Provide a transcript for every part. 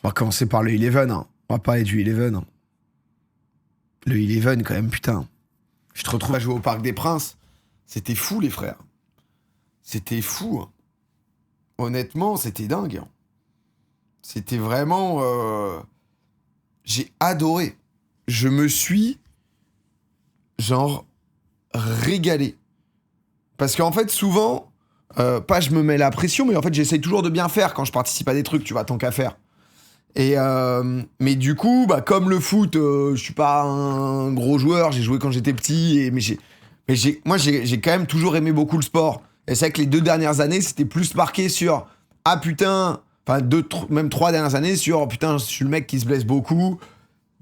On va commencer par le Eleven. Hein. On va parler du Eleven. Hein. Le Eleven, quand même, putain. Je te retrouve à jouer au Parc des Princes. C'était fou, les frères. C'était fou. Hein. Honnêtement, c'était dingue. Hein. C'était vraiment... J'ai adoré. Je me suis, genre, régalé. Parce qu'en fait, souvent, pas je me mets la pression, mais en fait, j'essaye toujours de bien faire quand je participe à des trucs, tu vois, tant qu'à faire. Et mais du coup, bah, comme le foot, je suis pas un gros joueur, j'ai joué quand j'étais petit, moi j'ai quand même toujours aimé beaucoup le sport. Et c'est vrai que les 2 dernières années, c'était plus marqué sur ah putain, enfin même 3 dernières années sur oh, putain, je suis le mec qui se blesse beaucoup,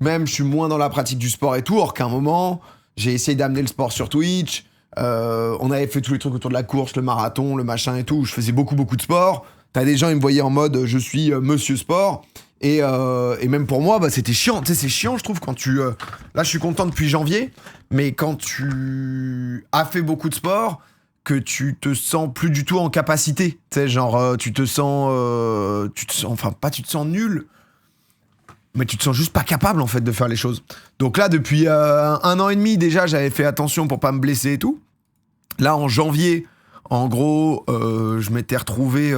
même je suis moins dans la pratique du sport et tout. Or qu'à un moment, j'ai essayé d'amener le sport sur Twitch. On avait fait tous les trucs autour de la course, le marathon, le machin et tout. Où je faisais beaucoup de sport. T'as des gens, ils me voyaient en mode je suis monsieur sport. Et même pour moi, bah, c'était chiant. Tu sais, c'est chiant, je trouve, quand tu... Là, je suis content depuis janvier, mais quand tu as fait beaucoup de sport, que tu te sens plus du tout en capacité. Tu sais, genre, tu te sens... Enfin, pas tu te sens nul, mais tu te sens juste pas capable, en fait, de faire les choses. Donc là, depuis 1 an et demi, déjà, j'avais fait attention pour pas me blesser et tout. Là, en janvier, en gros, je m'étais retrouvé...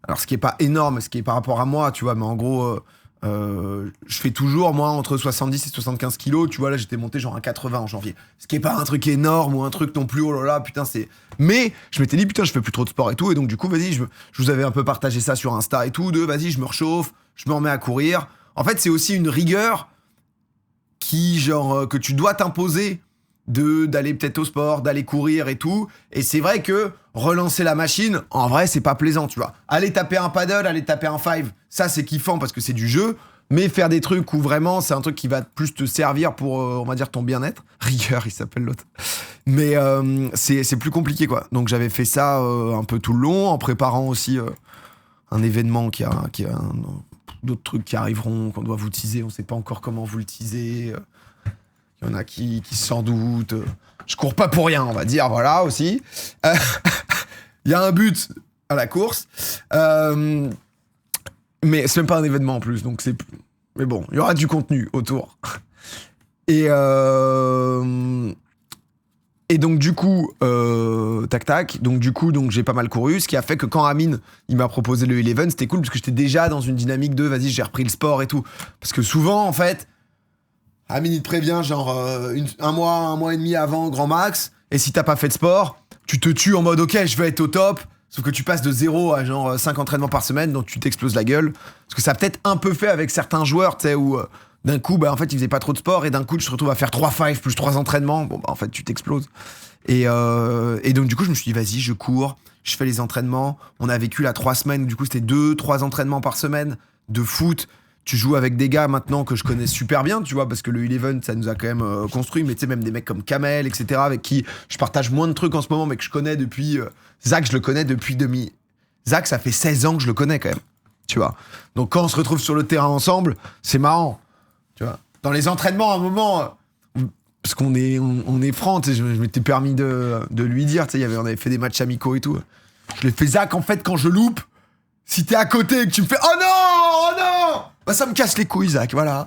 Alors, ce qui est pas énorme, ce qui est par rapport à moi, tu vois, mais en gros, je fais toujours, moi, entre 70 et 75 kilos, tu vois, là, j'étais monté genre à 80 en janvier. Ce qui est pas un truc énorme ou un truc non plus, oh là là, putain, c'est... Mais, je m'étais dit, putain, je fais plus trop de sport et tout, et donc, du coup, vas-y, je vous avais un peu partagé ça sur Insta et tout, vas-y, je me réchauffe, je me remets à courir. En fait, c'est aussi une rigueur qui, genre, que tu dois t'imposer d'aller peut-être au sport, d'aller courir et tout. Et c'est vrai que relancer la machine, en vrai, c'est pas plaisant, tu vois. Aller taper un paddle, aller taper un five, ça, c'est kiffant parce que c'est du jeu. Mais faire des trucs où vraiment, c'est un truc qui va plus te servir pour, on va dire, ton bien-être. Rigueur, il s'appelle l'autre. Mais c'est plus compliqué, quoi. Donc, j'avais fait ça un peu tout le long, en préparant aussi un événement qui a d'autres trucs qui arriveront, qu'on doit vous teaser. On sait pas encore comment vous le teaser. Il y en a qui sans doute... Je cours pas pour rien, on va dire, voilà, aussi. Il y a un but à la course. Mais c'est même pas un événement en plus, donc c'est... Mais bon, il y aura du contenu autour. Et donc du coup, donc j'ai pas mal couru, ce qui a fait que quand Amine, il m'a proposé le Eleven, c'était cool, parce que j'étais déjà dans une dynamique de, vas-y, j'ai repris le sport et tout. Parce que souvent, en fait... Amine, il te prévient genre un mois et demi avant, grand max. Et si t'as pas fait de sport, tu te tues en mode ok, je vais être au top. Sauf que tu passes de 0 à genre 5 entraînements par semaine, donc tu t'exploses la gueule. Parce que ça a peut-être un peu fait avec certains joueurs, tu sais, où d'un coup, bah en fait, ils faisaient pas trop de sport et d'un coup, tu te retrouves à faire 3 fives plus 3 entraînements. Bon, bah en fait, tu t'exploses. Et donc, du coup, je me suis dit, vas-y, je cours, je fais les entraînements. On a vécu là 3 semaines, du coup, c'était 2-3 entraînements par semaine de foot. Tu joues avec des gars maintenant que je connais super bien, tu vois, parce que le Eleven, ça nous a quand même construit, mais tu sais, même des mecs comme Kamel, etc., avec qui je partage moins de trucs en ce moment, mais que je connais depuis... Zach, je le connais depuis Zach, ça fait 16 ans que je le connais quand même, tu vois. Donc quand on se retrouve sur le terrain ensemble, c'est marrant, tu vois. Dans les entraînements, à un moment, parce qu'on est franc, tu sais, je m'étais permis de lui dire, tu sais, on avait fait des matchs amicaux et tout. Je l'ai fait, Zach, en fait, quand je loupe, si t'es à côté et que tu me fais « Oh non, oh non !» Bah ça me casse les couilles, Zach, voilà.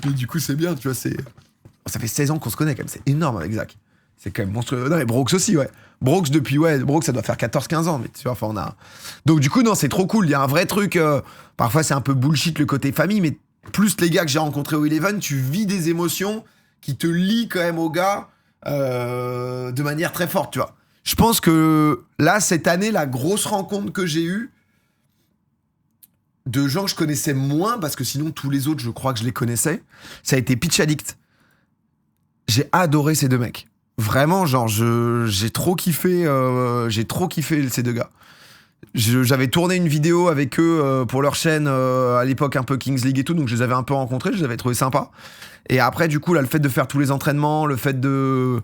Mais du coup, c'est bien, tu vois, ça fait 16 ans qu'on se connaît, quand même, c'est énorme avec Zach. C'est quand même monstrueux. Non, mais Brooks aussi, ouais. Brooks, ça doit faire 14-15 ans, mais tu vois, enfin, on a... Donc, du coup, non, c'est trop cool, il y a un vrai truc... Parfois, c'est un peu bullshit, le côté famille, mais plus les gars que j'ai rencontrés au Eleven, tu vis des émotions qui te lient quand même aux gars de manière très forte, tu vois. Je pense que, là, cette année, la grosse rencontre que j'ai eue, de gens que je connaissais moins, parce que sinon tous les autres, je crois que je les connaissais, ça a été Pitch Addict. J'ai adoré ces 2 mecs. Vraiment, genre, j'ai trop kiffé ces 2 gars. J'avais tourné une vidéo avec eux pour leur chaîne à l'époque un peu Kings League et tout, donc je les avais un peu rencontrés, je les avais trouvés sympas. Et après, du coup, là, le fait de faire tous les entraînements, le fait de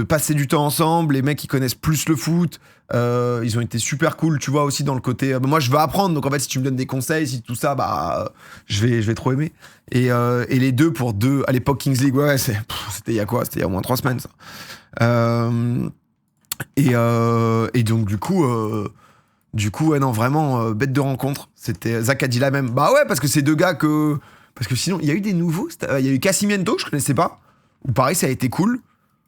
passer du temps ensemble, les mecs, ils connaissent plus le foot, ils ont été super cool, tu vois, aussi dans le côté... moi, je veux apprendre, donc en fait, si tu me donnes des conseils, si tout ça, bah, je vais trop aimer. Et les deux, à l'époque Kings League, ouais, c'était il y a quoi ? C'était il y a au moins 3 semaines, ça. Et donc, du coup... Du coup, ouais, non, vraiment, bête de rencontre. Zach a dit la même. Bah ouais, parce que c'est deux gars que... Parce que sinon, il y a eu des nouveaux. Il y a eu Cassimiento, que je connaissais pas. Ou pareil, ça a été cool.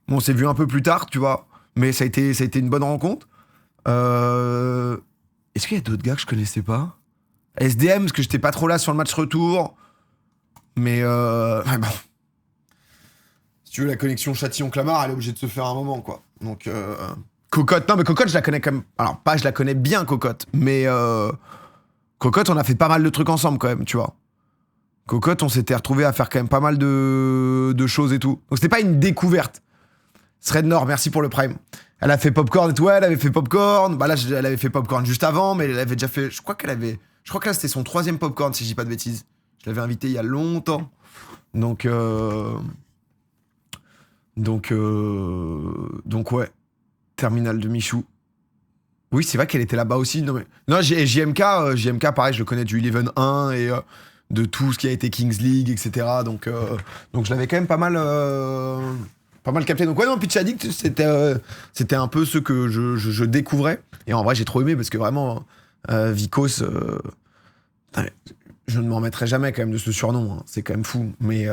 Bon, on s'est vu un peu plus tard, tu vois. Mais ça a été une bonne rencontre. Est-ce qu'il y a d'autres gars que je connaissais pas? SDM, parce que j'étais pas trop là sur le match retour. Mais ouais, bon. Si tu veux, la connexion Châtillon-Clamart, elle est obligée de se faire un moment, quoi. Donc, Cocotte, non, mais Cocotte, je la connais quand même. Alors, pas, je la connais bien, Cocotte. Mais Cocotte, on a fait pas mal de trucs ensemble, quand même, tu vois. Cocotte, on s'était retrouvés à faire quand même pas mal de choses et tout. Donc, c'était pas une découverte. Thread Nord, merci pour le prime. Elle a fait Popcorn et tout, elle avait fait Popcorn. Bah là, elle avait fait Popcorn juste avant, mais elle avait déjà fait... Je crois que là, c'était son 3e Popcorn, si je dis pas de bêtises. Je l'avais invité il y a longtemps. Donc ouais. Terminal de Michou. Oui, c'est vrai qu'elle était là-bas aussi. Non, JMK, pareil, je le connais du Eleven 1 et de tout ce qui a été Kings League, etc. Donc je l'avais quand même pas mal capté. Donc ouais, non, Pitch Addict, c'était un peu ce que je découvrais. Et en vrai, j'ai trop aimé parce que vraiment, Vicos, je ne m'en remettrai jamais quand même de ce surnom. Hein. C'est quand même fou. Mais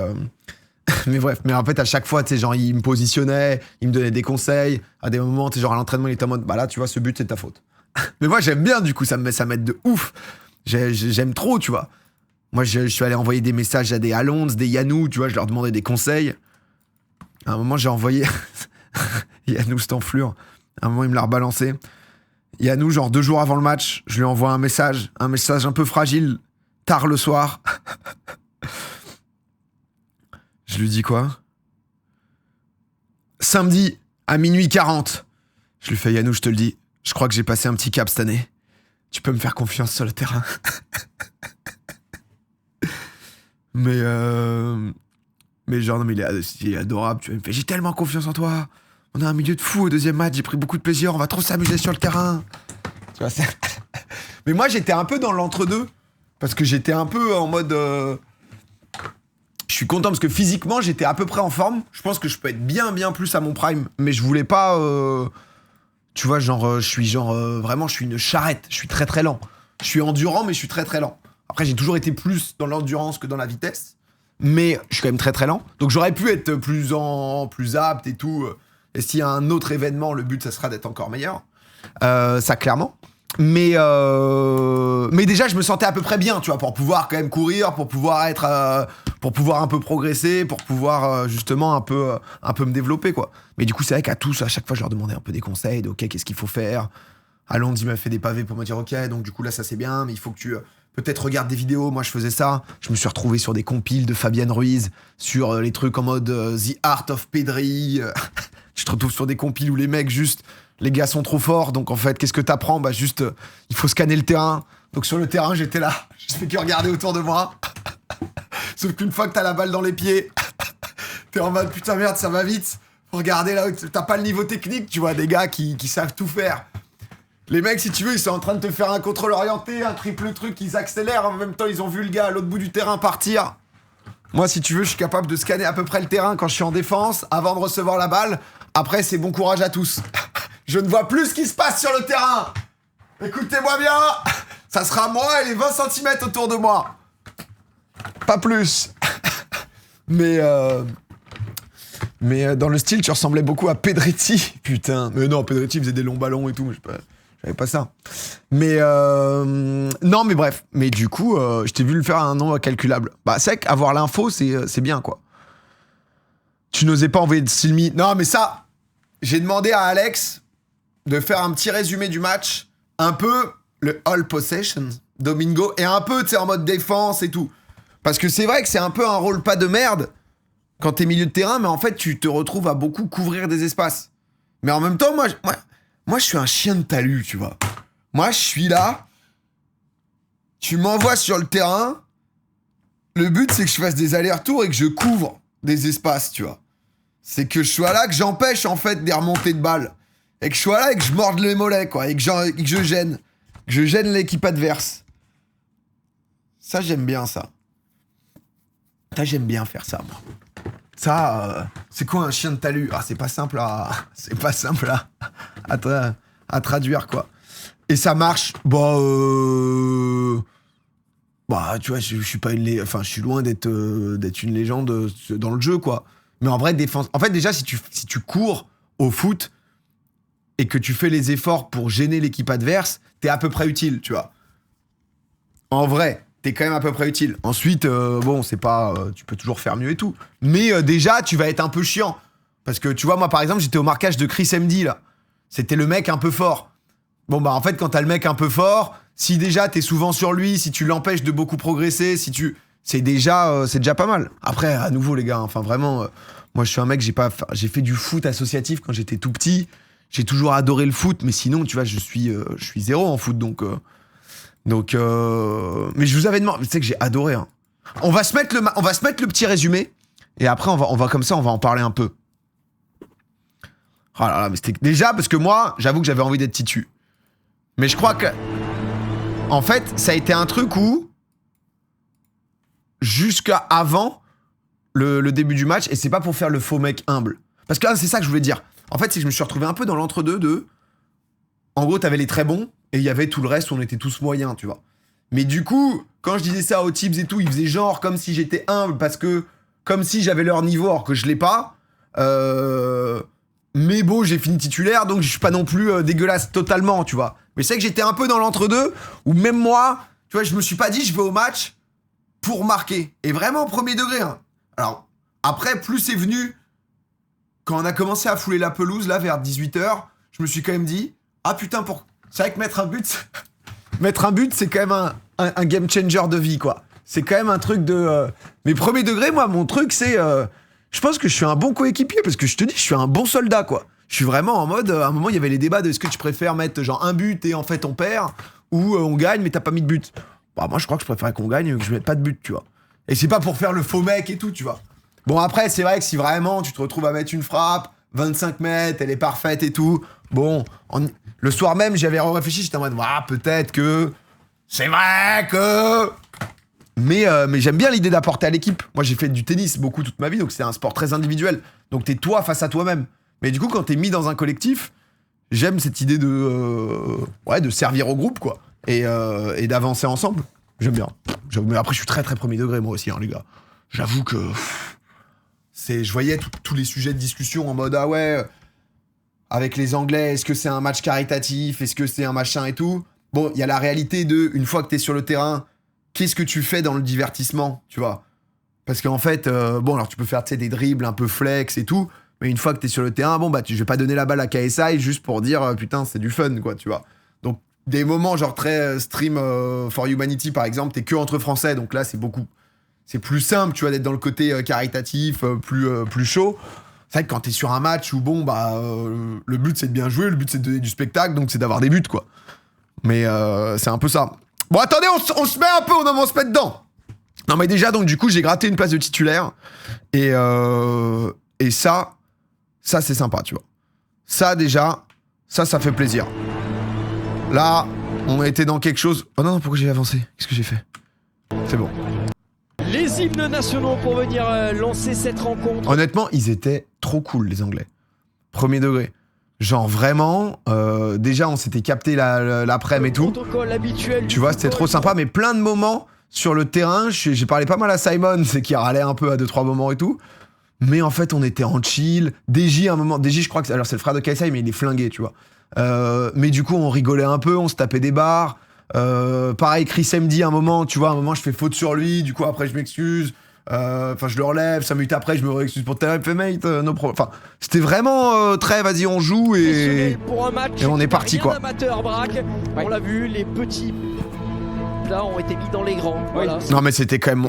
bref, mais en fait, à chaque fois, tu sais, genre, il me positionnait, il me donnait des conseils. À des moments, tu sais, genre, à l'entraînement, il était en mode, bah là, tu vois, ce but, c'est de ta faute. Mais moi, j'aime bien, du coup, ça m'aide de ouf. J'aime trop, tu vois. Moi, je suis allé envoyer des messages à des Alons, des Yanou, tu vois, je leur demandais des conseils. À un moment, j'ai envoyé Yanou, cette enflure. À un moment, il me l'a rebalancé. Yanou, genre 2 jours avant le match, je lui envoie un message un peu fragile, tard le soir. Je lui dis quoi? Samedi, à minuit 40. Je lui fais, Yanou, je te le dis, je crois que j'ai passé un petit cap cette année. Tu peux me faire confiance sur le terrain. Mais genre, non, mais il est adorable. Tu vois, il me fait, j'ai tellement confiance en toi. On a un milieu de fou au 2e match. J'ai pris beaucoup de plaisir. On va trop s'amuser sur le terrain. Tu vois, c'est... Mais moi, j'étais un peu dans l'entre-deux. Parce que j'étais un peu en mode... Je suis content parce que physiquement, j'étais à peu près en forme. Je pense que je peux être bien plus à mon prime. Mais je voulais pas... Tu vois, genre, vraiment, je suis une charrette. Je suis très très lent. Je suis endurant, mais je suis très très lent. Après, j'ai toujours été plus dans l'endurance que dans la vitesse. Mais je suis quand même très très lent. Donc j'aurais pu être plus apte et tout. Et s'il y a un autre événement, le but, ça sera d'être encore meilleur. Ça, clairement. Mais déjà, je me sentais à peu près bien, tu vois, pour pouvoir quand même courir, pour pouvoir être... pour pouvoir un peu progresser, pour pouvoir justement un peu me développer, quoi. Mais du coup, c'est vrai qu'à tous, à chaque fois, je leur demandais un peu des conseils, de OK, qu'est-ce qu'il faut faire. Alonde, il m'a fait des pavés pour me dire OK, donc du coup, là, ça c'est bien, mais il faut que tu... peut-être regarde des vidéos, moi je faisais ça. Je me suis retrouvé sur des compiles de Fabienne Ruiz, sur les trucs en mode The Art of Pedri. Je te retrouve sur des compiles où les mecs juste, les gars sont trop forts, donc en fait, qu'est-ce que t'apprends? Bah juste, il faut scanner le terrain. Donc sur le terrain, j'étais là, je fais que regarder autour de moi. Sauf qu'une fois que t'as la balle dans les pieds, t'es en mode putain merde, ça va vite. Faut regarder là, t'as pas le niveau technique, tu vois, des gars qui savent tout faire. Les mecs, si tu veux, ils sont en train de te faire un contrôle orienté, un triple truc, ils accélèrent, en même temps, ils ont vu le gars à l'autre bout du terrain partir. Moi, si tu veux, je suis capable de scanner à peu près le terrain quand je suis en défense, avant de recevoir la balle. Après, c'est bon courage à tous. Je ne vois plus ce qui se passe sur le terrain. Écoutez-moi bien, ça sera moi et les 20 cm autour de moi. Pas plus. Mais dans le style, tu ressemblais beaucoup à Pedretti. Putain. Mais non, Pedretti faisait des longs ballons et tout, mais j'avais pas ça. Mais non, mais bref. Mais du coup, je t'ai vu le faire à un nombre calculable. Bah, c'est vrai qu'avoir l'info, c'est bien, quoi. Tu n'osais pas envoyer de Silmi. Non, mais ça, j'ai demandé à Alex de faire un petit résumé du match. Un peu le all possession, Domingo, et un peu, tu sais, en mode défense et tout. Parce que c'est vrai que c'est un peu un rôle pas de merde quand t'es milieu de terrain, mais en fait, tu te retrouves à beaucoup couvrir des espaces. Mais en même temps, moi je suis un chien de talus, tu vois. Moi, je suis là, tu m'envoies sur le terrain, le but, c'est que je fasse des allers-retours et que je couvre des espaces, tu vois. C'est que je sois là, que j'empêche, en fait, des remontées de balles. Et que je sois là et que je morde les mollets, quoi. Et que je gêne. Que je gêne l'équipe adverse. Ça, j'aime bien, ça. Ça, j'aime bien faire ça, moi. Ça, c'est quoi un chien de talus? Ah, c'est pas simple à traduire, quoi. Et ça marche. Bah, tu vois, je suis pas une enfin, je suis loin d'être une légende dans le jeu, quoi. Mais en vrai, défense. En fait, déjà, si tu cours au foot et que tu fais les efforts pour gêner l'équipe adverse, t'es à peu près utile, tu vois. En vrai, t'es quand même à peu près utile. Ensuite, bon, c'est pas... tu peux toujours faire mieux et tout. Mais déjà, tu vas être un peu chiant. Parce que, tu vois, moi, par exemple, j'étais au marquage de Chris MD, là. C'était le mec un peu fort. Bon, bah, en fait, quand t'as le mec un peu fort, si déjà t'es souvent sur lui, si tu l'empêches de beaucoup progresser, si tu... c'est déjà pas mal. Après, à nouveau, les gars, enfin, vraiment... moi, je suis un mec, j'ai fait du foot associatif quand j'étais tout petit. J'ai toujours adoré le foot, mais sinon, tu vois, je suis zéro en foot, donc... mais je vous avais demandé, tu sais que j'ai adoré. Hein. On va se mettre le petit résumé et après on va comme ça, on va en parler un peu. Oh là là, mais c'était déjà parce que moi, j'avoue que j'avais envie d'être titu. Mais je crois que en fait, ça a été un truc où jusqu'à avant le début du match, et c'est pas pour faire le faux mec humble. Parce que là, c'est ça que je voulais dire. En fait, c'est que je me suis retrouvé un peu dans l'entre-deux de... En gros, t'avais les très bons, et il y avait tout le reste où on était tous moyens, tu vois. Mais du coup, quand je disais ça aux tips et tout, ils faisaient genre comme si j'étais humble, parce que... comme si j'avais leur niveau, alors que je l'ai pas. Mais bon, j'ai fini titulaire, donc je suis pas non plus dégueulasse totalement, tu vois. Mais c'est que j'étais un peu dans l'entre-deux, où même moi, tu vois, je me suis pas dit, je vais au match pour marquer. Et vraiment, au premier degré, hein. Alors, après, plus c'est venu... Quand on a commencé à fouler la pelouse, là, vers 18h, je me suis quand même dit... Ah putain, c'est vrai que mettre un but, c'est quand même un game changer de vie, quoi. C'est quand même un truc de... Mais premier degré, moi, mon truc, c'est... je pense que je suis un bon coéquipier, parce que je te dis, je suis un bon soldat, quoi. Je suis vraiment en mode... à un moment, il y avait les débats de est-ce que tu préfères mettre genre un but et en fait on perd, ou on gagne mais t'as pas mis de but. Bah moi, je crois que je préférais qu'on gagne et que je mette pas de but, tu vois. Et c'est pas pour faire le faux mec et tout, tu vois. Bon, après, c'est vrai que si vraiment tu te retrouves à mettre une frappe, 25 mètres, elle est parfaite et tout... Bon, le soir même, j'avais réfléchi, j'étais en mode, peut-être que... C'est vrai que... Mais j'aime bien l'idée d'apporter à l'équipe. Moi, j'ai fait du tennis beaucoup toute ma vie, donc c'est un sport très individuel. Donc t'es toi face à toi-même. Mais du coup, quand t'es mis dans un collectif, j'aime cette idée de servir au groupe, quoi. Et d'avancer ensemble. J'aime bien. Mais après, je suis très très premier degré, moi aussi, hein, les gars. J'avoue que... je voyais tous les sujets de discussion en mode, ah ouais... Avec les Anglais, est-ce que c'est un match caritatif? Est-ce que c'est un machin et tout? Bon, il y a la réalité de, une fois que t'es sur le terrain, qu'est-ce que tu fais dans le divertissement, tu vois? Parce qu'en fait, bon, alors tu peux faire, tu sais, des dribbles un peu flex et tout, mais une fois que t'es sur le terrain, bon, bah, je vais pas donner la balle à KSI juste pour dire, putain, c'est du fun, quoi, tu vois? Donc, des moments genre très stream for humanity, par exemple, t'es que entre Français, donc là, c'est plus simple, tu vois, d'être dans le côté caritatif, plus chaud. C'est vrai que quand t'es sur un match où, bon, bah, le but c'est de bien jouer, le but c'est de donner du spectacle, donc c'est d'avoir des buts, quoi. Mais c'est un peu ça. Bon, attendez, on se met un peu, on se met dedans. Non, mais déjà, donc, du coup, j'ai gratté une place de titulaire. Et ça c'est sympa, tu vois. Ça, déjà, ça fait plaisir. Là, on était dans quelque chose... Oh non, pourquoi j'ai avancé? Qu'est-ce que j'ai fait? C'est bon. Les hymnes nationaux pour venir lancer cette rencontre. Honnêtement, ils étaient trop cool, les Anglais. Premier degré. Genre vraiment, déjà on s'était capté l'après-midi et tout. Tu vois, c'était trop sympa, mais plein de moments sur le terrain. J'ai parlé pas mal à Simon, c'est qui râlait un peu à 2-3 moments et tout. Mais en fait, on était en chill. DJ, à un moment, DJ, je crois que alors c'est le frère de KSI, mais il est flingué, tu vois. Mais du coup, on rigolait un peu, on se tapait des barres. Pareil, Chris MD, un moment, tu vois, un moment je fais faute sur lui, du coup après je m'excuse, enfin je le relève, 5 minutes après je me réexcuse pour terre, mate, no problem. Enfin, c'était vraiment très vas-y on joue et on est parti quoi. On l'a vu, les petits là ont été mis dans les grands. Voilà. Non mais c'était quand même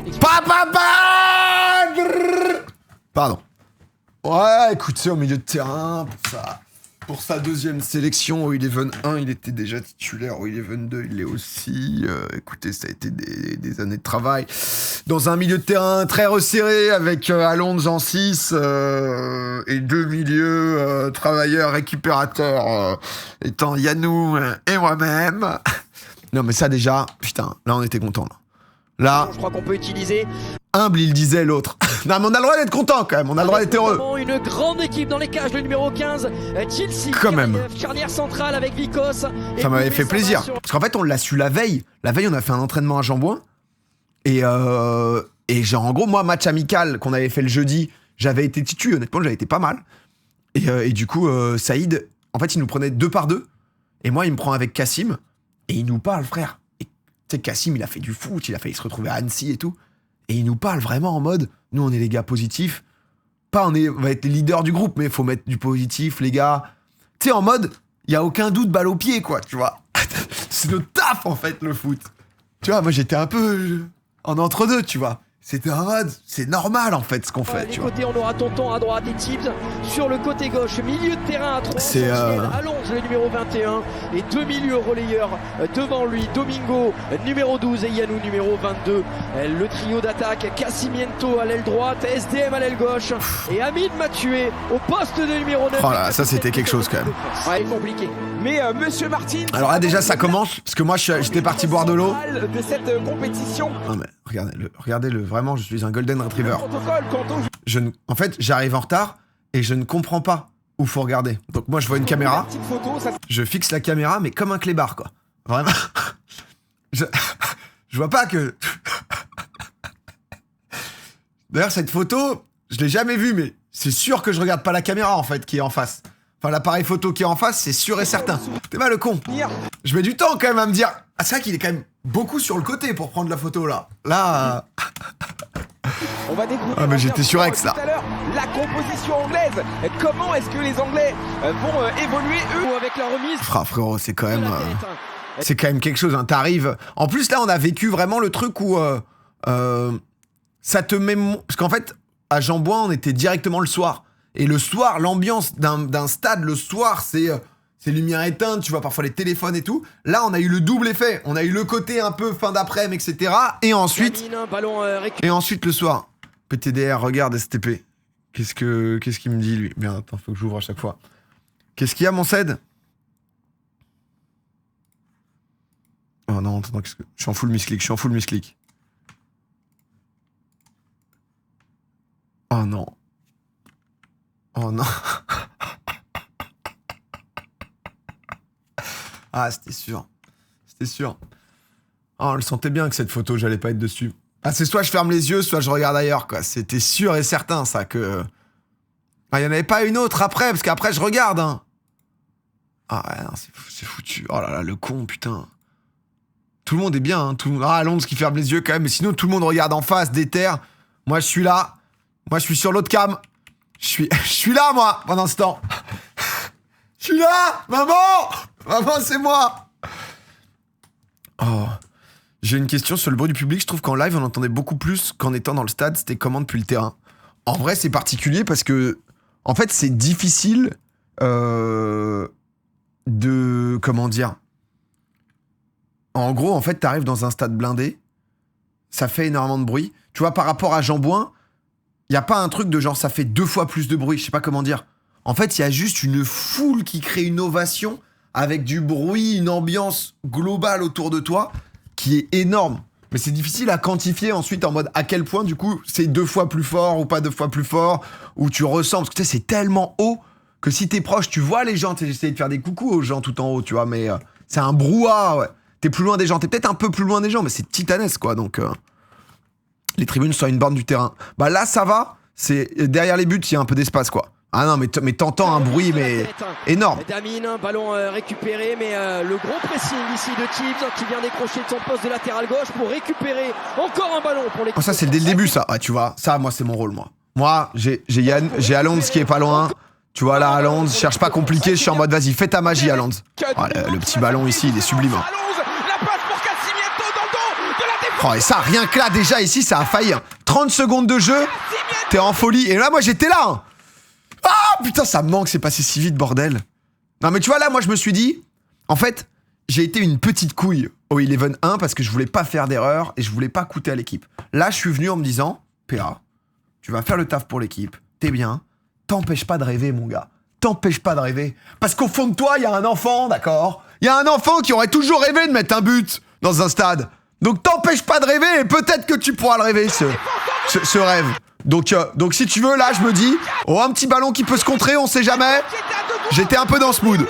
Pardon. Ouais, écoutez, au milieu de terrain, pour sa deuxième sélection, au Eleven 1, il était déjà titulaire. Au Eleven 2, il l'est aussi. Écoutez, ça a été des années de travail. Dans un milieu de terrain très resserré, avec Alonso en 6 et deux milieux travailleurs récupérateurs étant Yannou et moi-même. Non, mais ça déjà, putain, là on était contents. Là, je crois qu'on peut utiliser Humble, il disait l'autre. Non, mais on a le droit d'être content quand même, on a le droit d'être heureux. Une grande équipe dans les cages, le numéro 15, Chelsea. Quand même. Charnière centrale avec Vikos. Ça m'avait fait plaisir. Parce qu'en fait, on l'a su la veille. La veille, on a fait un entraînement à Jambouin. Et genre, en gros, moi, match amical qu'on avait fait le jeudi, j'avais été titu, honnêtement, j'avais été pas mal. Et du coup, Saïd, en fait, il nous prenait 2 par 2. Et moi, il me prend avec Cassim. Et il nous parle, frère. Et tu sais, Cassim, il a fait du foot, il a failli se retrouver à Annecy et tout. Et il nous parle vraiment en mode, nous, on est les gars positifs. Pas on va être les leaders du groupe, mais il faut mettre du positif, les gars. Tu sais, en mode, il n'y a aucun doute, balle au pied, quoi, tu vois. C'est notre taf, en fait, le foot. Tu vois, moi, j'étais un peu en entre-deux, tu vois. C'était en mode, c'est normal, en fait, ce qu'on fait, tu vois. Côté, on aura Tonton à droite et Tibbs sur le côté gauche, milieu de terrain à 3. C'est Allonge le numéro 21 et 2 milieux relayeurs devant lui, Domingo numéro 12 et Yanou numéro 22. Le trio d'attaque, Cassimiento à l'aile droite, SDM à l'aile gauche et Amine Mathieu au poste de numéro 9. Oh là, ça c'était quelque chose quand même. Ouais, compliqué. Mais Monsieur Martin. Alors là déjà ça commence parce que moi j'étais parti boire de l'eau. De cette compétition. Non mais regardez-le, vraiment je suis un golden retriever. Protocole, en fait j'arrive en retard et je ne comprends pas où faut regarder. Donc moi je vois une caméra, je fixe la caméra mais comme un clébard quoi. Vraiment. Je vois pas que... D'ailleurs cette photo, je l'ai jamais vue mais c'est sûr que je regarde pas la caméra en fait qui est en face. Enfin, l'appareil photo qui est en face, c'est sûr et certain. T'es mal le con. Je mets du temps quand même à me dire... Ah, c'est vrai qu'il est quand même beaucoup sur le côté pour prendre la photo, là. Là... On va découvrir... Ah, mais j'étais sur X, là. Tout à l'heure, la composition anglaise. Comment est-ce que les Anglais vont évoluer, eux, avec la remise. Frérot, c'est quand même... c'est quand même quelque chose, hein. T'arrives... En plus, là, on a vécu vraiment le truc où... ça te met... Parce qu'en fait, à Jambouin, on était directement le soir. Et le soir, l'ambiance d'un stade, le soir, c'est lumière éteinte, tu vois, parfois les téléphones et tout. Là, on a eu le double effet. On a eu le côté un peu fin d'après-midi, etc. Et ensuite... Et ensuite, le soir. PTDR, regarde STP. Qu'est-ce qu'il me dit, lui? Merde, attends, faut que j'ouvre à chaque fois. Qu'est-ce qu'il y a, mon cède? Oh non, attends, qu'est-ce que... Je suis en full misclick, Oh non. Oh non. Ah, c'était sûr. Oh, on le sentait bien que cette photo, j'allais pas être dessus. Ah, c'est soit je ferme les yeux, soit je regarde ailleurs, quoi. C'était sûr et certain, ça, que... Ah, il y en avait pas une autre après, parce qu'après, je regarde, hein. Ah, ouais, non, c'est foutu. Oh là là, le con, putain. Tout le monde est bien, hein. Ah, Londres qui ferme les yeux, quand même. Mais sinon, tout le monde regarde en face, déterre. Moi, je suis là. Moi, je suis sur l'autre cam. Je suis là, moi, pendant ce temps. Je suis là, maman, c'est moi. Oh, j'ai une question sur le bruit du public. Je trouve qu'en live, on entendait beaucoup plus qu'en étant dans le stade. C'était comment depuis le terrain? En vrai, c'est particulier parce que, en fait, c'est difficile de... Comment dire? En gros, en fait, t'arrives dans un stade blindé. Ça fait énormément de bruit. Tu vois, par rapport à Jambouin, il n'y a pas un truc de genre ça fait 2 fois plus de bruit, je sais pas comment dire. En fait, il y a juste une foule qui crée une ovation avec du bruit, une ambiance globale autour de toi qui est énorme. Mais c'est difficile à quantifier ensuite en mode à quel point du coup c'est 2 fois plus fort ou pas 2 fois plus fort, ou tu ressens, parce que tu sais, c'est tellement haut que si t'es proche, tu vois les gens, j'essaie de faire des coucous aux gens tout en haut, tu vois, mais c'est un brouhaha, ouais. T'es plus loin des gens, t'es peut-être un peu plus loin des gens, mais c'est titanesque, quoi, donc... Les tribunes sont à une borne du terrain. Bah là, ça va. C'est derrière les buts, il y a un peu d'espace, quoi. Ah non, mais t'entends un bruit, mais énorme. Damine, ballon récupéré, mais le gros pressing ici de Tibbs qui vient décrocher de son poste de latéral gauche pour récupérer encore un ballon pour les... Oh, ça, c'est dès le début, ça. Ah, tu vois, ça, moi, c'est mon rôle, moi. Moi, j'ai Alonso qui est pas loin. Tu vois, là, Alonso, cherche pas compliqué. Je suis en mode, vas-y, fais ta magie, Alonso. Oh, le petit ballon ici, il est sublime. Oh, et ça, rien que là, déjà, ici, ça a failli. 30 secondes de jeu, t'es en folie. Et là, moi, j'étais là. Hein. Ah, putain, ça me manque, c'est passé si vite, bordel. Non, mais tu vois, là, moi, je me suis dit, en fait, j'ai été une petite couille au 11-1 parce que je voulais pas faire d'erreur et je voulais pas coûter à l'équipe. Là, je suis venu en me disant, PA, tu vas faire le taf pour l'équipe, t'es bien, t'empêches pas de rêver, mon gars. T'empêches pas de rêver. Parce qu'au fond de toi, il y a un enfant, d'accord? Il y a un enfant qui aurait toujours rêvé de mettre un but dans un stade. Donc t'empêches pas de rêver et peut-être que tu pourras le rêver, ce ce rêve. Donc si tu veux, là, je me dis, oh, un petit ballon qui peut se contrer, on sait jamais. J'étais un peu dans ce mood.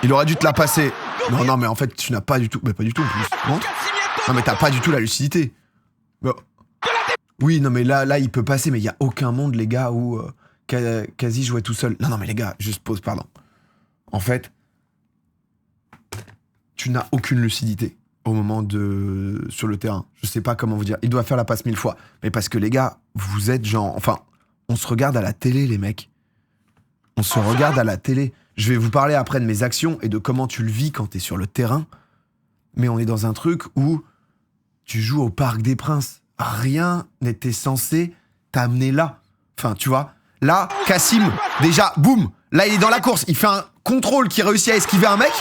Il aurait dû te la passer. Non, mais en fait, tu n'as pas du tout... Mais pas du tout, en plus. Non, mais t'as pas du tout la lucidité. Bon. Oui, non, mais là, il peut passer, mais il y a aucun monde, les gars, où quasi jouait tout seul. Non, mais les gars, juste pause, pardon. En fait, tu n'as aucune lucidité au moment sur le terrain. Je sais pas comment vous dire. Il doit faire la passe 1000 fois. Mais parce que les gars, vous êtes genre... Enfin, on se regarde à la télé, les mecs. On se regarde à la télé. Je vais vous parler après de mes actions et de comment tu le vis quand t'es sur le terrain. Mais on est dans un truc où tu joues au Parc des Princes. Rien n'était censé t'amener là. Enfin, tu vois. Là, Kassim, déjà, boum. Là, il est dans la course. Il fait un contrôle qui réussit à esquiver un mec.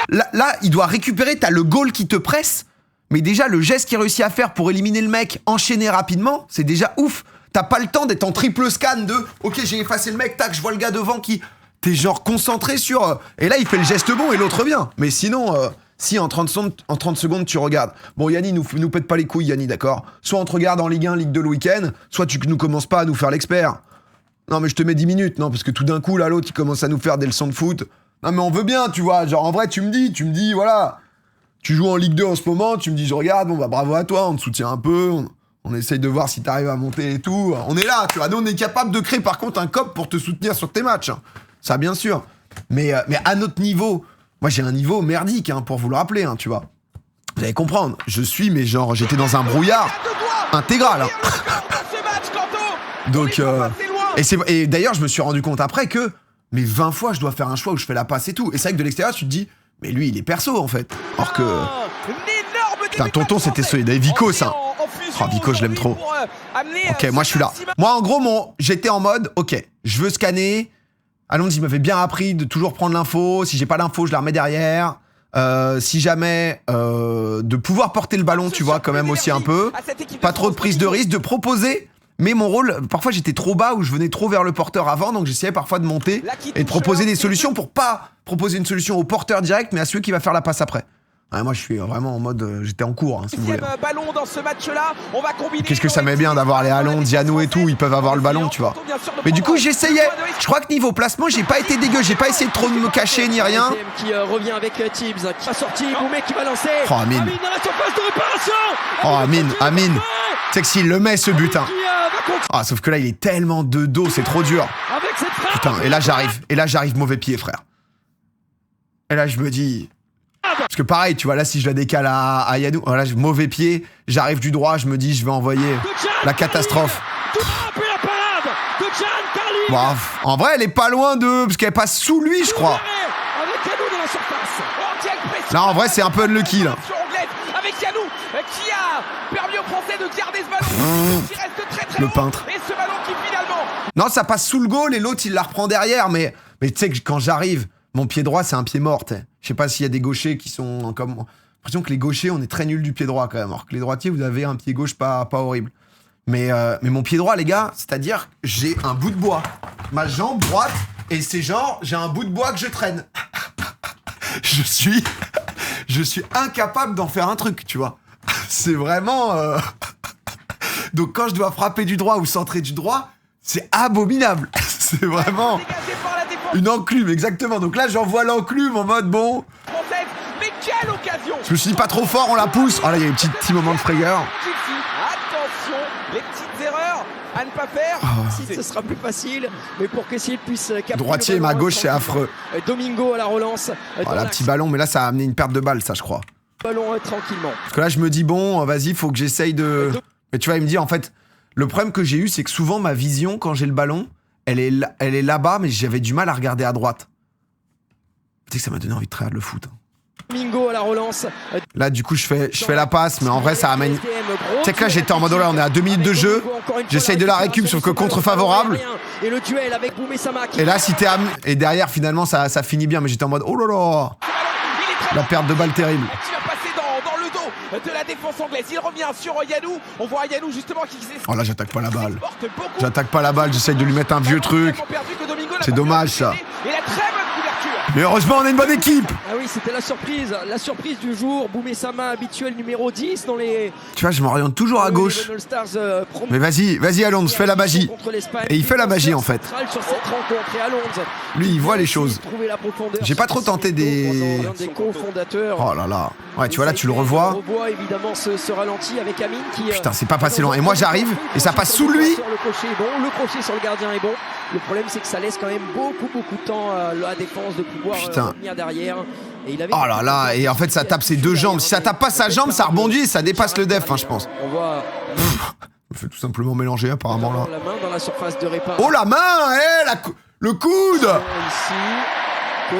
Là, il doit récupérer. T'as le goal qui te presse. Mais déjà, le geste qu'il réussit à faire pour éliminer le mec, enchaîner rapidement, c'est déjà ouf. T'as pas le temps d'être en triple scan de « Ok, j'ai effacé le mec, tac, je vois le gars devant qui... » T'es genre concentré sur... Et là, il fait le geste bon et l'autre vient. Mais sinon, si en 30 secondes, tu regardes. Bon, Yanni, nous pète pas les couilles, Yanni, d'accord? Soit on te regarde en Ligue 1, Ligue 2 le week-end, soit tu nous commences pas à nous faire l'expert. Non, mais je te mets 10 minutes, non, parce que tout d'un coup, là, l'autre, il commence à nous faire des leçons de foot. Non, mais on veut bien, tu vois. Genre, en vrai, tu me dis, voilà. Tu joues en Ligue 2 en ce moment, tu me dis, je regarde, bon, bah, bravo à toi, on te soutient un peu, on essaye de voir si t'arrives à monter et tout. On est là, tu vois. Nous, on est capable de créer, par contre, un COP pour te soutenir sur tes matchs. Ça, bien sûr. Mais à notre niveau, moi, j'ai un niveau merdique, hein, pour vous le rappeler, hein, tu vois. Vous allez comprendre. Je suis, mais genre, j'étais dans un brouillard intégral. Hein. Donc, et d'ailleurs, je me suis rendu compte après que, mais 20 fois, je dois faire un choix où je fais la passe et tout. Et c'est vrai que de l'extérieur, tu te dis, mais lui, il est perso, en fait. Alors que... Putain, tonton, c'était celui d'Avy Vico, ça. Oh, Vico, je l'aime trop. Ok, moi, je suis là. Moi, en gros, j'étais en mode, ok, je veux scanner. Alonso, il m'avait bien appris de toujours prendre l'info. Si j'ai pas l'info, je la remets derrière. Si jamais... de pouvoir porter le ballon, tu vois, quand même aussi un peu. Pas trop de prise de risque, de proposer... Mais mon rôle, parfois j'étais trop bas ou je venais trop vers le porteur avant, donc j'essayais parfois de monter et de proposer des solutions pour pas proposer une solution au porteur direct, mais à celui qui va faire la passe après. Ouais, moi je suis vraiment en mode, j'étais en cours, hein, si vous voulez. Qu'est-ce que ça m'est bien d'avoir les Allons, Diano et tout, ils peuvent avoir le ballon, tu vois. Mais du coup j'essayais. Je crois que niveau placement, j'ai pas été dégueu, j'ai pas essayé de trop me cacher ni rien. Qui revient avec Tibbs, qui va sortir, Boumé qui va lancer. Oh Amine. Oh Amine. C'est que s'il le met ce but, hein. Ah, sauf que là, il est tellement de dos, c'est trop dur. Putain, et là, j'arrive mauvais pied, frère. Et là, je me dis... Parce que pareil, tu vois, là, si je la décale à Yanou, voilà, mauvais pied, j'arrive du droit, je me dis, je vais envoyer la catastrophe. Bon, en vrai, elle est pas loin de... Parce qu'elle passe sous lui, je crois. Là, en vrai, c'est un peu unlucky, là. Avec Yanou, qui a permis aux Français de garder ce ballon, qui reste très très le peintre. Et ce ballon qui finalement... Non, ça passe sous le goal et l'autre, il la reprend derrière. Mais tu sais que quand j'arrive, mon pied droit, c'est un pied mort. T'sais. Je sais pas s'il y a des gauchers qui sont comme... J'ai l'impression que les gauchers, on est très nuls du pied droit quand même. Alors que les droitiers, vous avez un pied gauche pas horrible. Mais mon pied droit, les gars, c'est-à-dire, j'ai un bout de bois. Ma jambe droite, et c'est genre, j'ai un bout de bois que je traîne. Je suis incapable d'en faire un truc, tu vois. C'est vraiment... Donc quand je dois frapper du droit ou centrer du droit, c'est abominable. C'est vraiment une enclume, exactement. Donc là, j'envoie l'enclume en mode bon... Mais quelle occasion! Je me suis dit pas trop fort, on la pousse. Oh là, il y a un petit moment de frayeur. Attention, les petites erreurs à ne pas faire. Si ce sera plus facile, mais pour que s'il puisse capter droitier, ma gauche, c'est affreux. Domingo à la relance. Oh là, petit ballon, mais là, ça a amené une perte de balle, ça, je crois. Ballon tranquillement. Parce que là, je me dis, bon, vas-y, faut que j'essaye de... Mais tu vois, il me dit, en fait, le problème que j'ai eu, c'est que souvent, ma vision, quand j'ai le ballon, elle est là-bas, mais j'avais du mal à regarder à droite. Tu sais que ça m'a donné envie de regarder le foot. Domingo à la relance. Là, du coup, je fais la passe, mais en vrai, ça amène... Tu sais que là, j'étais en mode, là, on est à 2 minutes de jeu. J'essaye de la récup, sauf que contre-favorable. Et le duel avec Boumé Samak. Et là, si t'es et derrière, finalement, ça finit bien, mais j'étais en mode, oh là là. La perte de balle terrible. Qui va passer dans le dos de la défense anglaise. Il revient sur Yanou. On voit Yanou justement qui s'est... Oh là, j'attaque pas la balle. J'attaque pas la balle, j'essaye de lui mettre un vieux truc. C'est dommage, ça. Et la très bonne couverture. Mais heureusement, on a une bonne équipe. Ah oui, c'était la surprise du jour. Boumé Sama, habituel numéro 10 dans les... Tu vois, je m'oriente toujours à gauche. Mais vas-y Alonso, fais la magie. Et il fait la magie en fait. Lui, il voit les choses. J'ai pas trop tenté des... Oh là là. Ouais, tu vois là, tu le revois. Évidemment ce ralenti avec Amine qui... Putain, c'est pas passé loin. Et moi, j'arrive et ça passe sous lui. Le crochet est bon, le crochet sur le gardien est bon. Le problème, c'est que ça laisse quand même beaucoup de temps à la défense de pouvoir revenir derrière. Et il avait... Oh là là, et en fait, ça tape ses deux jambes. Si ça tape pas sa jambe, ça rebondit et ça dépasse le def, hein, je pense. On voit... Je me fais tout simplement mélanger, apparemment, là. La main dans la surface de réparation. Oh, la main, le coude.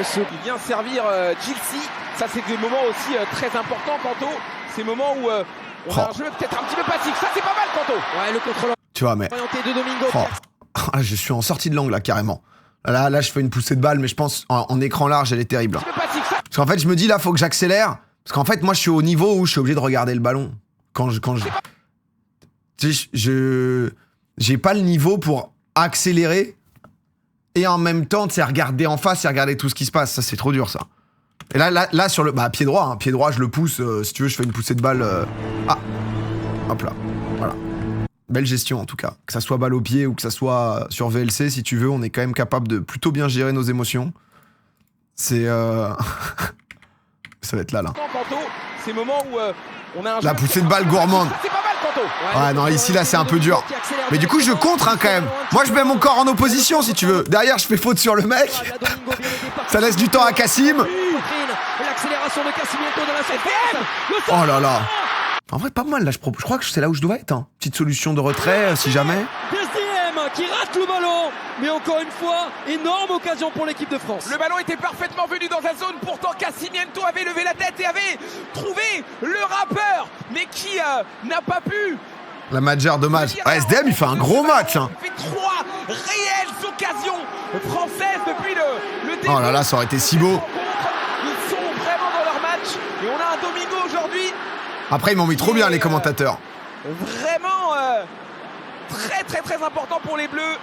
Ici, il vient servir Gilsi. Ça, c'est des moments aussi très importants, Kanto. Ces moments où on a un jeu peut-être un petit peu passif. Ça, c'est pas mal, Kanto. Ouais, le contrôle tu vois, mais... orienté de Domingo. Ah, je suis en sortie de l'angle, là, carrément. Là, je fais une poussée de balle, mais je pense, en écran large, elle est terrible. Parce qu'en fait, je me dis, là, faut que j'accélère. Parce qu'en fait, moi, je suis au niveau où je suis obligé de regarder le ballon. J'ai pas le niveau pour accélérer et en même temps, tu sais, regarder en face et regarder tout ce qui se passe. Ça, c'est trop dur, ça. Et là sur le... Bah, pied droit, hein. Pied droit, je le pousse. Si tu veux, je fais une poussée de balle. Ah. Hop là. Voilà. Belle gestion, en tout cas. Que ça soit balle au pied ou que ça soit sur VLC, si tu veux, on est quand même capable de plutôt bien gérer nos émotions. C'est... Ça va être là. Ces moments où on a un la poussée de balle gourmande. C'est pas mal, Kanto. Ouais, non, ici, là, c'est un peu dur. Mais du coup, je contre, hein, quand même. Moi, je mets mon corps en opposition, si tu veux. Derrière, je fais faute sur le mec. Ça laisse du temps à Cassim. L'accélération de Cassimento dans la surface. Oh là là. En vrai, pas mal, là, je crois que c'est là où je dois être. Hein. Petite solution de retrait, si jamais. SDM qui rate le ballon. Mais encore une fois, énorme occasion pour l'équipe de France. Le ballon était parfaitement venu dans sa zone. Pourtant, Casimiento avait levé la tête et avait trouvé le rappeur. Mais qui n'a pas pu... La Major de match. Ah, SDM, il fait un gros match. Hein. Il fait 3 réelles occasions françaises depuis le début. Oh là là, ça aurait été si beau. Ils sont vraiment dans leur match. Et on a un Domingo aujourd'hui. Après, ils m'ont mis trop bien, les commentateurs. Vraiment très important pour les Bleus.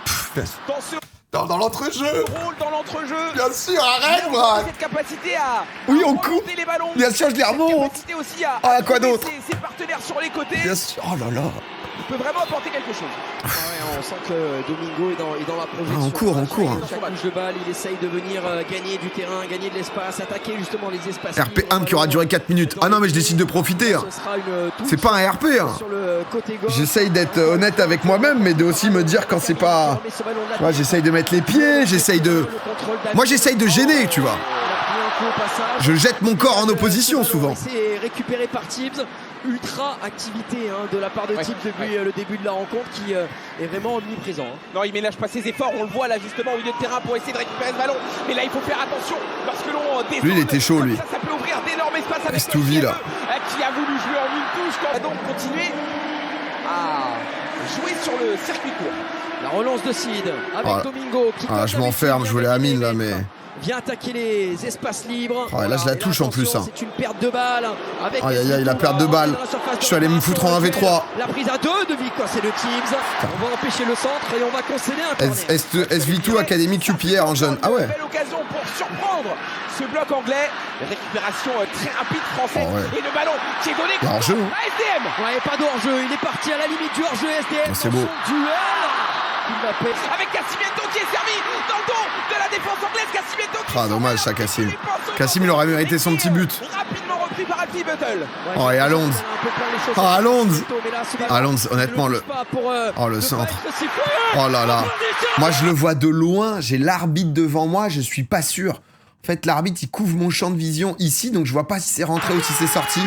Dans l'entrejeu. Rôle dans l'entrejeu. Bien sûr, arrête, moi. Cette capacité à oui, on coupe. Les ballons. Bien sûr, je les remonte. Cette capacité aussi à quoi d'autre. Ses partenaires sur les côtés. Bien sûr. Oh là là. Il peut vraiment apporter quelque chose. Ah ouais, on sent que Domingo est dans la projection. On court. Chaque touche de balle, il essaye de venir gagner du terrain, gagner de l'espace, attaquer justement les espaces. RP1 qui aura duré 4 minutes. Ah non, mais je décide de profiter. Hein. C'est pas un RP. Hein. J'essaye d'être honnête avec moi-même, mais de aussi me dire quand c'est pas... Ouais, j'essaye de mettre les pieds, j'essaye de... Moi, j'essaye de gêner, tu vois. Je jette mon corps en opposition, souvent. C'est récupéré par Tibbs. Ultra activité de la part de Tibbs depuis le début de la rencontre qui est vraiment omniprésent. Non, il ménage pas ses efforts, on le voit là justement au milieu de terrain pour essayer de récupérer ce ballon. Mais là, il faut faire attention lorsque l'on descend. Lui, il était chaud, lui. Ça peut ouvrir d'énormes espaces avec Stouvi, là. Qui a voulu jouer en une touche. Quand... Donc, continuer à jouer sur le circuit court. La relance de Sid avec Domingo. Qui je m'enferme, je voulais Amine là, mais... Vient attaquer les espaces libres. Oh, là, je la touche en plus. Hein. C'est une perte de balle. Aïe, la perte de balle. Je suis allé me foutre en 1v3. La prise à 2 de Vico, c'est le Tibbs. On va empêcher le centre et on va concéder un corner. SV2 Academy QPR en jeune. Ah ouais. Belle occasion pour surprendre ce bloc anglais. Récupération très rapide française. Et le ballon qui est donné à SDM. Ouais, pas de hors-jeu. Il est parti à la limite du hors-jeu SDM. C'est beau. Avec Cassimento qui est servi dans le dos de la défense anglaise. Cassimento qui dommage ça, Cassim. Cassim, il aurait mérité son petit but. Rapidement repris par Andy Buttle. Oh, et Alonso. Alonso, honnêtement, le centre. Oh là là. Moi, je le vois de loin. J'ai l'arbitre devant moi. Je suis pas sûr. En fait, l'arbitre, il couvre mon champ de vision ici. Donc, je vois pas si c'est rentré ou si c'est sorti.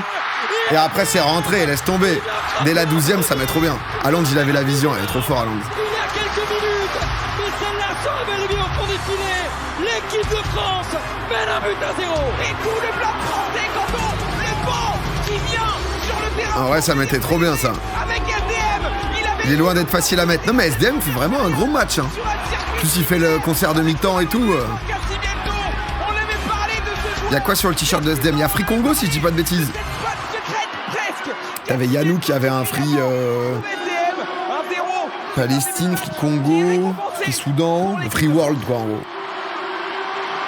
Et après, c'est rentré. Laisse tomber. Dès la 12e, ça met trop bien. Alonso, il avait la vision. Il est trop fort, Alonso. L'équipe de France mène un but à 0. Et tout le bloc français, Kanto, le banc qui vient sur le terrain. Ah ouais, ça mettait trop bien ça. Avec SDM, il est loin d'être facile à mettre. Non mais SDM fait vraiment un gros match. Hein. Plus il fait le concert de mi-temps et tout. Il y a quoi sur le t-shirt de SDM? Il y a Free Congo si je dis pas de bêtises. T'avais Yannou qui avait un Free Palestine, Free Congo, Free Soudan, Free World quoi en gros.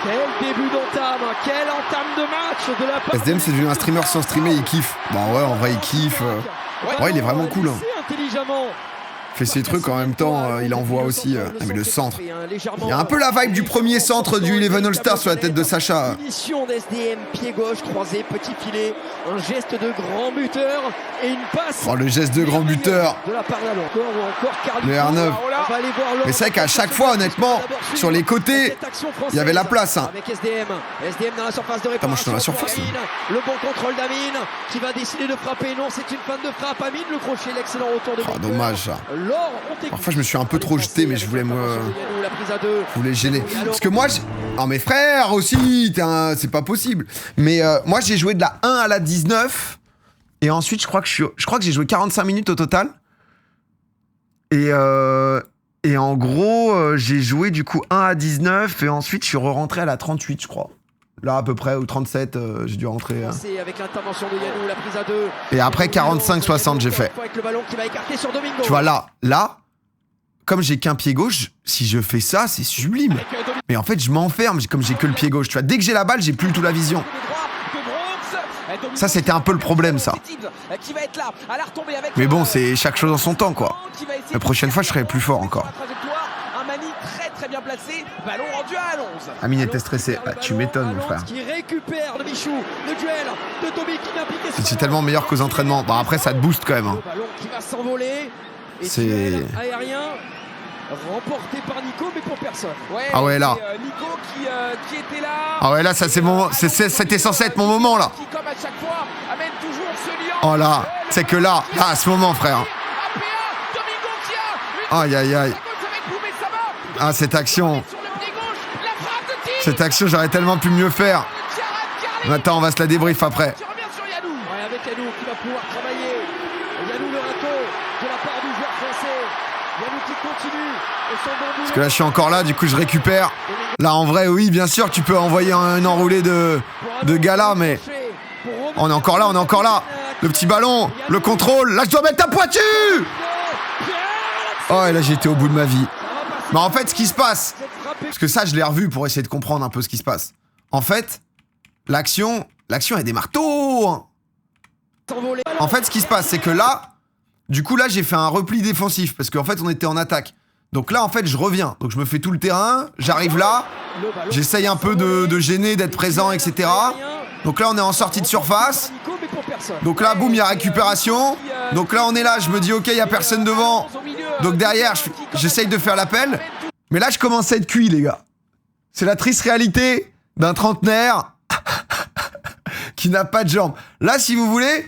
Quel début d'entame, quelle entame de match de la part SDM, c'est devenu un streamer sans streamer, il kiffe. Bah ouais, en vrai, il kiffe. Ouais, il est vraiment cool. Intelligemment. Il fait ses trucs en même temps, il envoie aussi. Mais le centre. Il y a un peu la vibe du premier centre du Eleven All-Star sur la tête de Sacha. Finition d'SDM, pied gauche, croisé, petit filet, un geste de grand buteur et une passe. Oh, le geste de grand buteur. De la part d'Alon. Encore Carlito. Le R9. On va aller voir Mais c'est vrai qu'à chaque fois, honnêtement, sur les côtés, il y avait la place. Hein. Avec SDM dans la surface de réparation. Moi, je suis dans la surface. Le bon contrôle d'Amine qui va décider de frapper. Non, c'est une fin de frappe. Amine le crochet, l'excellent retour de Oh, dommage ça. Parfois Parfois je me suis un peu trop jeté, mais je voulais je voulais gêner. Parce que moi, oh mes frères aussi, c'est pas possible. Mais moi j'ai joué de la 1 à la 19. Et ensuite je crois que j'ai joué 45 minutes au total. Et en gros, j'ai joué du coup 1 à 19. Et ensuite je suis re-rentré à la 38 je crois. Là à peu près, ou 37, j'ai dû rentrer. Avec l'intervention de Yannou, la prise à 2. Et après 45-60 j'ai fait. Avec le ballon qui va écarter sur Domingo. Tu vois là, comme j'ai qu'un pied gauche, si je fais ça, c'est sublime. Mais en fait, je m'enferme comme j'ai que le pied gauche. Tu vois, dès que j'ai la balle, j'ai plus du tout la vision. Ça, c'était un peu le problème, ça. Mais bon, c'est chaque chose en son temps, quoi. La prochaine fois, je serai plus fort encore. Très bien placé, ballon rendu à Alonso. Amine était stressé. Ah, tu m'étonnes, mon frère. Qui récupère le Michou, le duel de Toby qui n'implique pas. C'est tellement meilleur qu'aux entraînements. Bon, après, ça te booste quand même. Hein. Le ballon qui va s'envoler. C'est aérien remporté par Nico, mais pour personne. Ouais, ah ouais, là. Nico qui était là. Ah ouais, là, ça c'est mon, c'était censé être mon moment là. Qui, comme à chaque fois, amène toujours ce lien. Oh là, c'est que là, à ce moment, frère. Aïe aïe aïe. Ah cette action. Cette action, j'aurais tellement pu mieux faire. Attends, on va se la débrief après. Ouais, avec Yannou qui va pouvoir travailler. Yannou le râteau de la part du joueur français. Yannou qui continue. Parce que là, je suis encore là, du coup, je récupère. Là, en vrai, oui, bien sûr, tu peux envoyer un enroulé de gala, mais on est encore là. Le petit ballon, le contrôle. Là, je dois mettre ta pointure. Oh, et là, j'ai été au bout de ma vie. Mais en fait, ce qui se passe, parce que ça, je l'ai revu pour essayer de comprendre un peu ce qui se passe. En fait, l'action, elle démarre tôt. Hein. En fait, ce qui se passe, c'est que là, du coup, là, j'ai fait un repli défensif parce qu'en fait, on était en attaque. Donc là, en fait, je reviens. Donc je me fais tout le terrain, j'arrive là, j'essaye un peu de gêner, d'être présent, etc. Donc là, on est en sortie de surface. Donc là, boum, il y a récupération. Donc là, on est là, je me dis, ok, il n'y a personne devant. Donc derrière, j'essaye de faire l'appel. Mais là, je commence à être cuit, les gars. C'est la triste réalité d'un trentenaire qui n'a pas de jambes. Là, si vous voulez,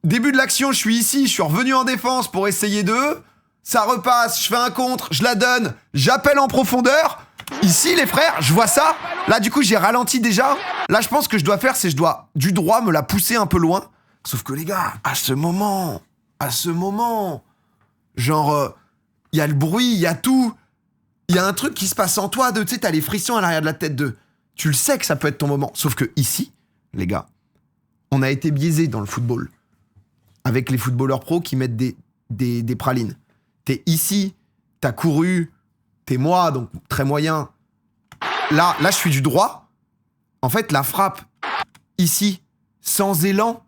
début de l'action, je suis ici, je suis revenu en défense pour essayer d'eux. Ça repasse, je fais un contre, je la donne, j'appelle en profondeur. Ici, les frères, je vois ça. Là, du coup, j'ai ralenti déjà. Là, je pense que je dois faire, c'est je dois, du droit, me la pousser un peu loin. Sauf que, les gars, à ce moment, genre, il y a le bruit, il y a tout. Il y a un truc qui se passe en toi, tu sais, t'as les frissons à l'arrière de la tête de... Tu le sais que ça peut être ton moment. Sauf que ici, les gars, on a été biaisés dans le football. Avec les footballeurs pros qui mettent des pralines. T'es ici, t'as couru, t'es moi, donc très moyen. Là, je suis du droit. En fait, la frappe, ici, sans élan,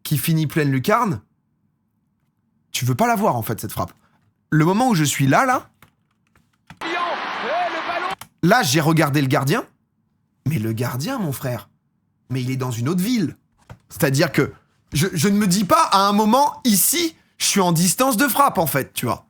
qui finit pleine lucarne, tu veux pas la voir, en fait, cette frappe. Le moment où je suis là, j'ai regardé le gardien. Mais le gardien, mon frère, mais il est dans une autre ville. C'est-à-dire que je ne me dis pas, à un moment, ici, je suis en distance de frappe, en fait, tu vois.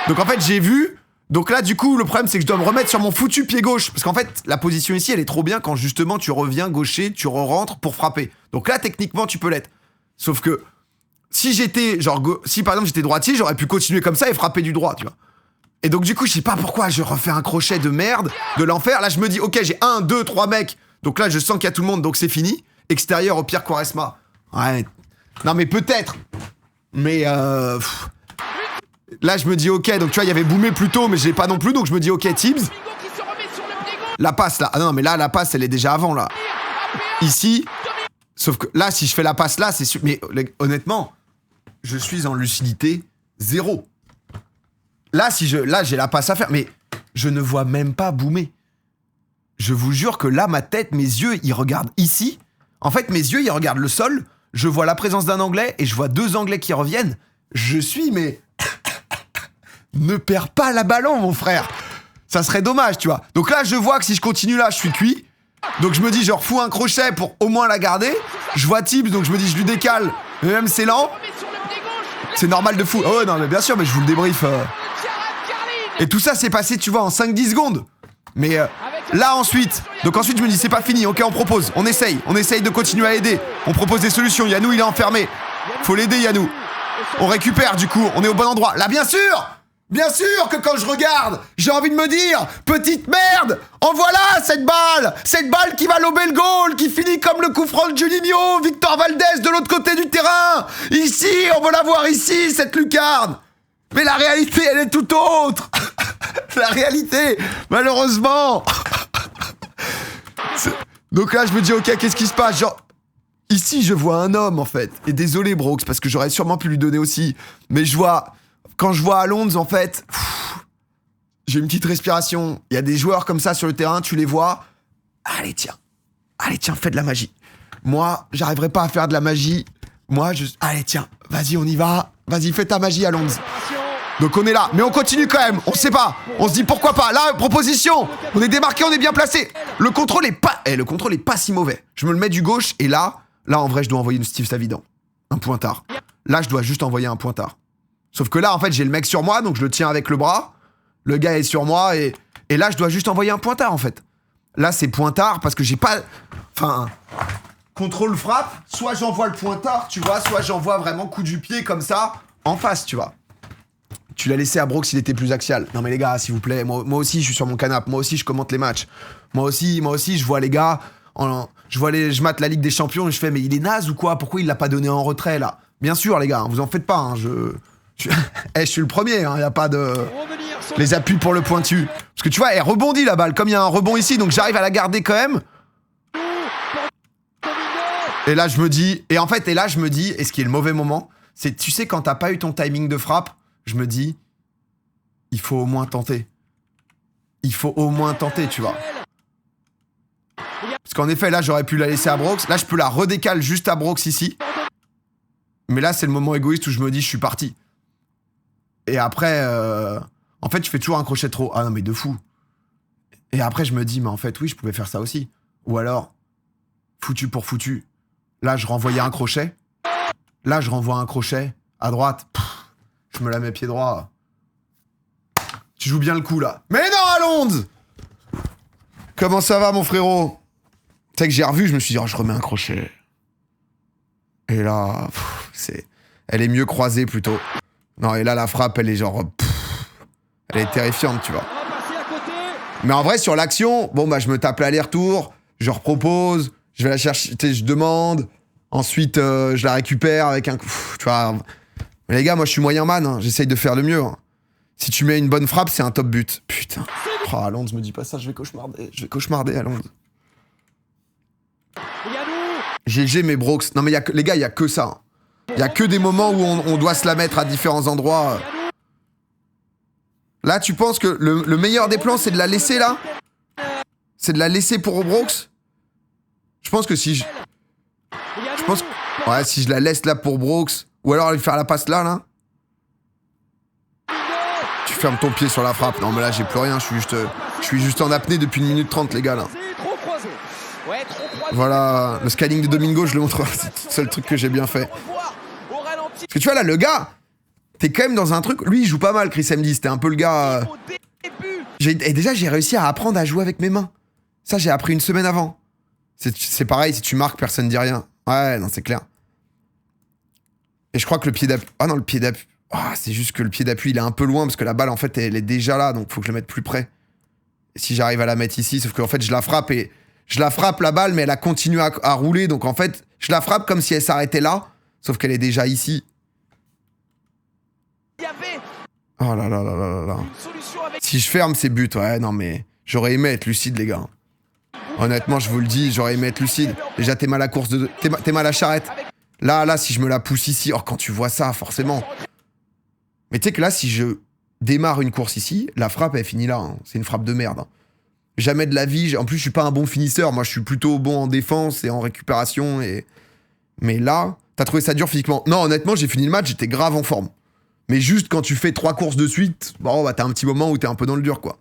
Donc, en fait, j'ai vu... Donc là, du coup, le problème, c'est que je dois me remettre sur mon foutu pied gauche. Parce qu'en fait, la position ici, elle est trop bien quand, justement, tu reviens gaucher, tu re-rentres pour frapper. Donc là, techniquement, tu peux l'être. Sauf que, si j'étais, genre, si, par exemple, j'étais droitier, j'aurais pu continuer comme ça et frapper du droit, tu vois. Et donc, du coup, je sais pas pourquoi je refais un crochet de merde, de l'enfer. Là, je me dis, ok, j'ai 1, 2, 3 mecs. Donc là, je sens qu'il y a tout le monde, donc c'est fini. Extérieur, au pire, Quaresma. Ouais. Non, mais peut-être. Mais, là, je me dis, ok, donc tu vois, il y avait Boumé plus tôt, mais je l'ai pas non plus, donc je me dis, ok, Tibbs. La passe, là. Ah non, mais là, la passe, elle est déjà avant, là. Ici. Sauf que là, si je fais la passe là, c'est sûr. Mais honnêtement, je suis en lucidité 0. Là, j'ai la passe à faire, mais je ne vois même pas Boumé. je vous jure que là, ma tête, mes yeux, ils regardent ici. En fait, mes yeux, ils regardent le sol. Je vois la présence d'un Anglais et je vois 2 Anglais qui reviennent. Je suis, mais... ne perds pas la ballon, mon frère. Ça serait dommage, tu vois. Donc là, je vois que si je continue là, je suis cuit. Donc je me dis, je refous un crochet pour au moins la garder. Je vois Tibbs, donc je me dis, je lui décale. Mais même c'est lent. C'est normal de fou. Oh non, mais bien sûr, mais je vous le débrief. Et tout ça s'est passé, tu vois, en 5-10 secondes. Mais là ensuite, donc ensuite je me dis, c'est pas fini, ok, on propose, on essaye de continuer à aider. On propose des solutions. Yanou, il est enfermé. Faut l'aider, Yanou. On récupère, du coup, on est au bon endroit. Là, bien sûr que quand je regarde, j'ai envie de me dire, petite merde, en voilà cette balle qui va lober le goal, qui finit comme le coup franc de Juninho, Victor Valdez de l'autre côté du terrain. Ici, on veut la voir ici, cette lucarne. Mais la réalité, elle est tout autre. La réalité, malheureusement. Donc là, je me dis, ok, qu'est-ce qui se passe? Genre, ici, je vois un homme, en fait. Et désolé, Brooks, parce que j'aurais sûrement pu lui donner aussi. Mais quand je vois Alonso, en fait, j'ai une petite respiration. Il y a des joueurs comme ça sur le terrain, tu les vois. Allez, tiens, fais de la magie. Moi, j'arriverai pas à faire de la magie. Allez, tiens, vas-y, on y va. Vas-y, fais ta magie, Alonso. Donc on est là, mais on continue quand même. On sait pas. On se dit pourquoi pas. Là, proposition. On est démarqué, on est bien placé. Le contrôle est pas si mauvais. Je me le mets du gauche et là, en vrai, je dois envoyer une Steve Savidan. Un pointard. Là, je dois juste envoyer un pointard. Sauf que là, en fait, j'ai le mec sur moi, donc je le tiens avec le bras. Le gars est sur moi et là, je dois juste envoyer un pointard, en fait. Là, c'est pointard parce que j'ai pas... Enfin... Contrôle frappe, soit j'envoie le pointard, tu vois, soit j'envoie vraiment coup du pied comme ça, en face, tu vois. Tu l'as laissé à Brooks, il était plus axial. Non mais les gars, s'il vous plaît, moi aussi, je suis sur mon canapé. Moi aussi, je commente les matchs. Moi aussi, je vois les gars... Je mate la Ligue des Champions et je fais, mais il est naze ou quoi? Pourquoi il l'a pas donné en retrait, là? Bien sûr, les gars, vous en faites pas, hein, je suis le premier, hein, y a pas de... Les appuis pour le pointu. Parce que tu vois, elle rebondit la balle, comme il y a un rebond ici, donc j'arrive à la garder quand même. Et là, je me dis... Et ce qui est le mauvais moment, c'est, tu sais, quand t'as pas eu ton timing de frappe, je me dis, il faut au moins tenter. Il faut au moins tenter, tu vois. Parce qu'en effet, là, j'aurais pu la laisser à Brooks. Là, je peux la redécaler juste à Brooks ici. Mais là, c'est le moment égoïste où je me dis, je suis parti. Et après, en fait, je fais toujours un crochet trop. Ah non, mais de fou. Et après, je me dis, mais en fait, oui, je pouvais faire ça aussi. Ou alors, foutu pour foutu. Là, je renvoyais un crochet. Là, je renvoie un crochet. À droite, je me la mets pied droit. Tu joues bien le coup, là. Mais non, Alonso! Comment ça va, mon frérot? Tu sais que j'ai revu, je me suis dit, oh, je remets un crochet. Et là, elle est mieux croisée, plutôt. Non, et là, la frappe, elle est genre... elle est terrifiante, tu vois. Mais en vrai, sur l'action, bon, bah, je me tape l'aller-retour, je repropose, je vais la chercher, je demande, ensuite, je la récupère avec un coup, tu vois. Mais les gars, moi, je suis moyen man, hein, j'essaye de faire le mieux. Hein. Si tu mets une bonne frappe, c'est un top but. Putain. Oh, Alonso, me dis pas ça, je vais cauchemarder, Alonso. GG, mes Brooks. Non, mais les gars, il y a que ça. Il y a que des moments où on doit se la mettre à différents endroits. Là, tu penses que le meilleur des plans, c'est de la laisser, là? C'est de la laisser pour Brooks? Je pense que si je... Ouais, si je la laisse là pour Brooks, ou alors lui faire la passe là. Tu fermes ton pied sur la frappe. Non, mais là, j'ai plus rien. Je suis juste en apnée depuis 1 minute 30, les gars, là. Voilà, le scanning de Domingo, je le montre. C'est le seul truc que j'ai bien fait. Parce que tu vois, là, le gars, t'es quand même dans un truc... Lui, il joue pas mal, Chris MD. C'était un peu le gars... Et déjà, j'ai réussi à apprendre à jouer avec mes mains. Ça, j'ai appris 1 semaine avant. C'est pareil, si tu marques, personne dit rien. Ouais, non, c'est clair. Et je crois que le pied d'appui... Ah non, le pied d'appui... Ah, c'est juste que le pied d'appui, il est un peu loin, parce que la balle, en fait, elle est déjà là, donc faut que je la mette plus près. Et si j'arrive à la mettre ici, sauf qu'en fait, je la frappe, la balle, mais elle a continué à rouler, donc en fait, je la frappe comme si elle s'arrêtait là, sauf qu'elle est déjà ici. Oh là là là là là. Si je ferme, c'est but, ouais, non mais... J'aurais aimé être lucide, les gars. Honnêtement, je vous le dis, j'aurais aimé être lucide. Déjà, t'es mal à course de... T'es mal à charrette. Là, si je me la pousse ici... Oh, quand tu vois ça, forcément... Mais tu sais que là, si je démarre une course ici, la frappe, elle finit là. Hein. C'est une frappe de merde. Hein. jamais de la vie. En plus, je suis pas un bon finisseur. Moi, je suis plutôt bon en défense et en récupération. Mais là, t'as trouvé ça dur physiquement? Non, honnêtement, j'ai fini le match, j'étais grave en forme. Mais juste quand tu fais 3 courses de suite, bon, bah, t'as un petit moment où t'es un peu dans le dur, quoi.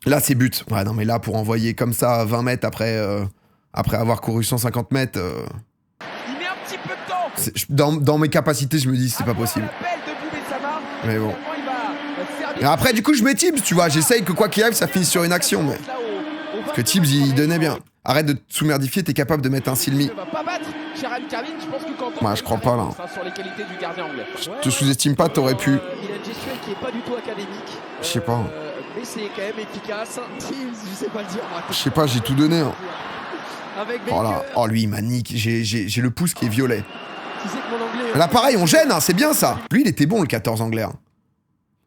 Là, c'est but. Ouais, non, mais là, pour envoyer comme ça à 20 mètres après avoir couru 150 mètres... Il met un petit peu de temps. Dans mes capacités, je me dis, c'est pas possible. Mais bon. Et après, du coup, je mets Tibbs, tu vois. J'essaye que quoi qu'il arrive, ça finisse sur une action. Mais... Parce que Tibbs, il donnait bien. Arrête de te sous-merdifier, t'es capable de mettre un Silmi. Ouais, je crois pas, là. Je te sous-estime pas, t'aurais pu. Il a une gestuelle qui est pas du tout académique. Je sais pas. Mais c'est quand même efficace. Je sais pas le dire. Je sais pas, j'ai tout donné. Hein. Avec Oh là, oh lui, il m'a niqué. J'ai le pouce qui est violet. Tu sais que mon anglais, Là, pareil, on gêne, hein, c'est bien ça. Lui, il était bon, le 14 anglais. Hein.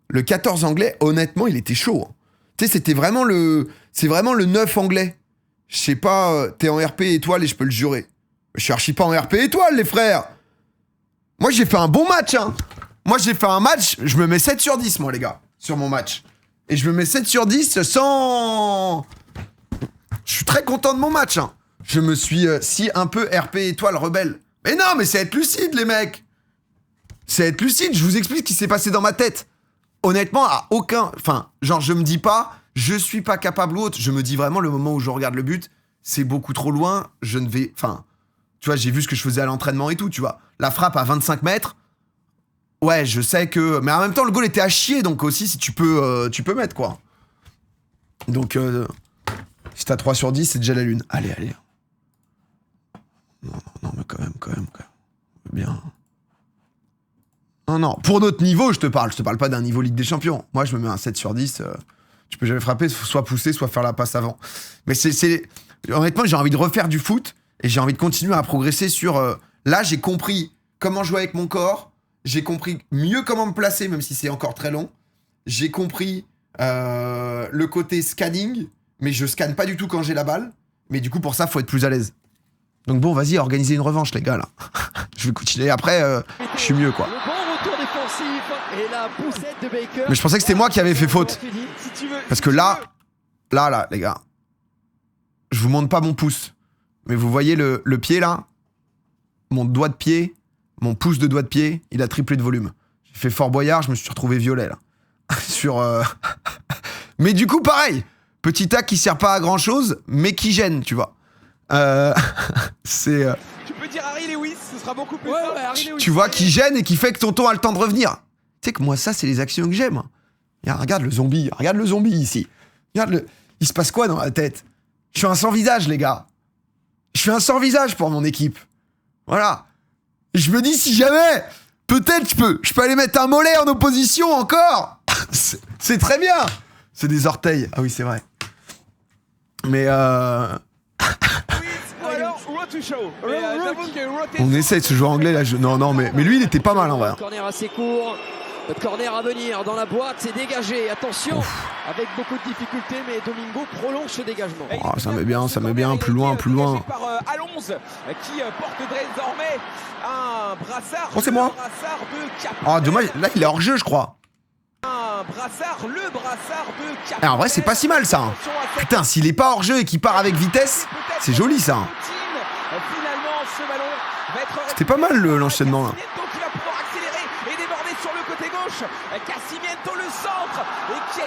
Le 14 anglais, honnêtement, il était chaud. Hein. Tu sais, c'était vraiment le... C'est vraiment le 9 anglais. Je sais pas, t'es en RP étoile et je peux le jurer. Je suis archi pas en RP étoile, les frères. Moi, j'ai fait un bon match, hein. Moi, j'ai fait un match, je me mets 7 sur 10, moi, les gars, sur mon match. Et je me mets 7 sur 10 sans... Je suis très content de mon match, hein. Je me suis si un peu RP étoile rebelle. Mais non, mais c'est être lucide, les mecs. C'est être lucide, je vous explique ce qui s'est passé dans ma tête. Honnêtement, à aucun... Enfin, genre, je me dis pas, je suis pas capable ou autre. Je me dis vraiment, le moment où je regarde le but, c'est beaucoup trop loin, je ne vais... Enfin, tu vois, j'ai vu ce que je faisais à l'entraînement et tout, tu vois. La frappe à 25 mètres, ouais, je sais que... Mais en même temps, le goal était à chier, donc aussi, si tu peux mettre, quoi. Donc, si t'as 3 sur 10, c'est déjà la lune. Allez, allez. Non, mais quand même. Bien. Non, pour notre niveau, je te parle pas d'un niveau Ligue des Champions. Moi, je me mets un 7 sur 10. Tu peux jamais frapper, soit pousser, soit faire la passe avant. Mais honnêtement, j'ai envie de refaire du foot et j'ai envie de continuer à progresser sur... Là, j'ai compris comment jouer avec mon corps. J'ai compris mieux comment me placer, même si c'est encore très long. J'ai compris le côté scanning, mais je scanne pas du tout quand j'ai la balle. Mais du coup, pour ça, faut être plus à l'aise. Donc bon, vas-y, organisez une revanche, les gars, là. Je vais continuer. Après, je suis mieux, quoi. Le bon retour défensif et la poussette de Baker. Mais je pensais que c'était moi qui avais fait faute. Parce que là, les gars, je vous montre pas mon pouce. Mais vous voyez le pied, là? Mon doigt de pied, mon pouce de doigt de pied, il a triplé de volume. J'ai fait Fort Boyard, je me suis retrouvé violet, là. Mais du coup, pareil. Petit tac qui sert pas à grand-chose, mais qui gêne, tu vois. C'est... Tu peux dire Harry Lewis, ce sera beaucoup plus simple. Tu vois, qui gêne et qui fait que tonton a le temps de revenir. Tu sais que moi, ça, c'est les actions que j'aime. Regarde le zombie ici. Il se passe quoi dans la tête? Je suis un sans visage, les gars. Je suis un sans visage pour mon équipe. Voilà. Et je me dis, si jamais, peut-être je peux aller mettre un mollet en opposition encore. C'est très bien. C'est des orteils. Ah oui, c'est vrai. Mais on essaie de se jouer anglais là. Non, mais lui il était pas mal en vrai. Corner assez court. Notre corner à venir dans la boîte, c'est dégagé. Attention, avec beaucoup de difficultés, mais Domingo prolonge ce dégagement. Oh, ça met bien, plus loin. Par Alonso qui porte désormais un brassard. Oh, c'est moi. Oh, dommage. Là, il est hors jeu, je crois. Le brassard de Cap. En vrai, c'est pas si mal ça. Putain, s'il est pas hors jeu et qu'il part avec vitesse, c'est joli ça. C'était pas mal l'enchaînement là.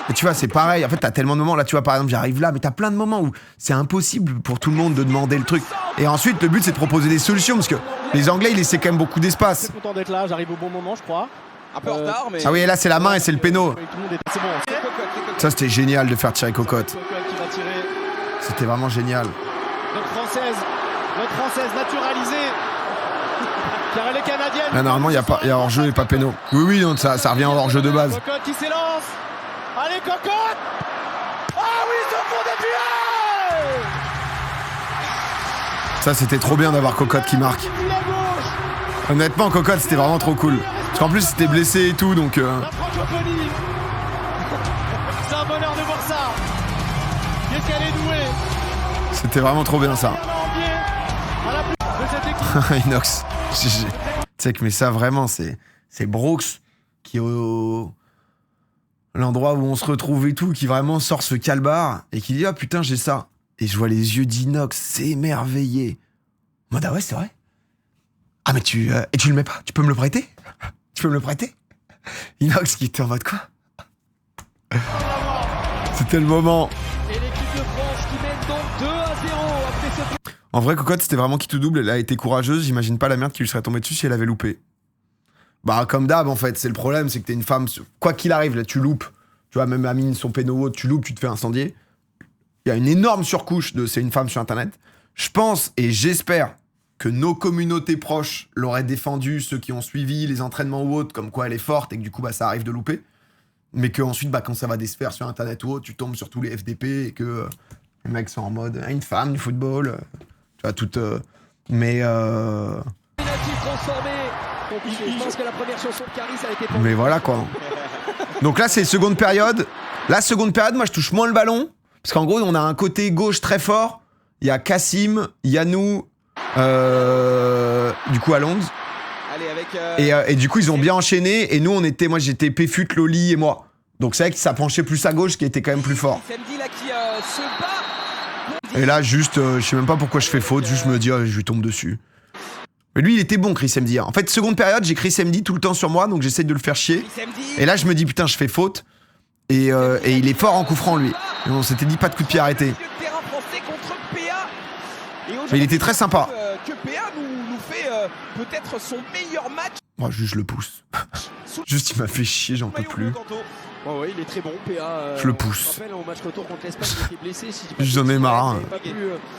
Et tu vois, c'est pareil. En fait, t'as tellement de moments. Là, tu vois, par exemple, j'arrive là, mais t'as plein de moments où c'est impossible pour tout le monde de demander le truc. Et ensuite, le but, c'est de proposer des solutions parce que les Anglais, ils laissaient quand même beaucoup d'espace. Je suis content d'être là. J'arrive au bon moment, je crois. Un peu en retard, mais... Ah oui, et là, c'est la main et c'est le péno. C'est bon. Ça, c'était génial de faire tirer Cocotte. C'était vraiment génial. Notre française naturalisée. Car elle est canadienne. Là, normalement, il y a hors-jeu et pas péno. Oui, donc ça revient en hors-jeu de base. Cocotte qui s'élance. Allez, Cocotte. Ah oui, ce fond de pied. Ça, c'était trop bien d'avoir Cocotte qui marque. Honnêtement, Cocotte, c'était vraiment trop cool. Parce qu'en plus, c'était blessé et tout, donc... La francophonie. C'est un bonheur de voir ça. Qu'est-ce qu'elle est douée. C'était vraiment trop bien, ça. Inox. Tu sais que, mais ça, vraiment, c'est Brooks qui est au... l'endroit où on se retrouve et tout, qui vraiment sort ce calbar et qui dit ah putain j'ai ça. Et je vois les yeux d'Inox s'émerveiller. Moi ah ouais c'est vrai. Ah mais et tu le mets pas, tu peux me le prêter? Tu peux me le prêter? Inox qui était en mode quoi? C'était le moment. Et l'équipe de France qui mène donc 2-0 après ce... En vrai, Cocotte, c'était vraiment qui tout double. Elle a été courageuse. J'imagine pas la merde qui lui serait tombée dessus si elle avait loupé. Bah, comme d'hab, en fait. C'est le problème, c'est que t'es une femme. Quoi qu'il arrive, là, tu loupes. Tu vois, même Amine, son péno, tu loupes, tu te fais incendier. Il y a une énorme surcouche de c'est une femme sur Internet. Je pense et j'espère que nos communautés proches l'auraient défendu, ceux qui ont suivi les entraînements ou autres, comme quoi elle est forte et que du coup, bah, ça arrive de louper. Mais qu'ensuite, bah, quand ça va défaire sur Internet ou autre, tu tombes sur tous les FDP et que les mecs sont en mode une femme, du football. Tu vois, toute. Mais. Transformé. Je pense que la première chanson de Caris a été. Mais voilà quoi. Donc là, c'est seconde période. La seconde période, moi, je touche moins le ballon. Parce qu'en gros, on a un côté gauche très fort. Il y a Kassim, Yanou, du coup, Alonso. Et du coup, ils ont bien enchaîné. Et nous, moi, j'étais Péfut, Loli et moi. Donc c'est vrai que ça penchait plus à gauche, qui était quand même plus fort. Et là, juste, je sais même pas pourquoi je fais faute. Juste, je me dis, oh, je lui tombe dessus. Mais lui, il était bon, Chris MD. En fait, seconde période, j'ai Chris MD tout le temps sur moi. Donc j'essaye de le faire chier. Et là, je me dis, putain, je fais faute. Et il est fort en coup franc, lui. Et on s'était dit, pas de coup de pied arrêté. Mais il était très sympa. Que PA nous fait peut-être son meilleur match. Moi, juste, je le pousse. Juste, il m'a fait chier, j'en peux plus. Oh ouais, il est très bon, PA. Je le pousse. Je rappelle, au match retour contre l'Espagne, il était blessé. Si j'en ai marre.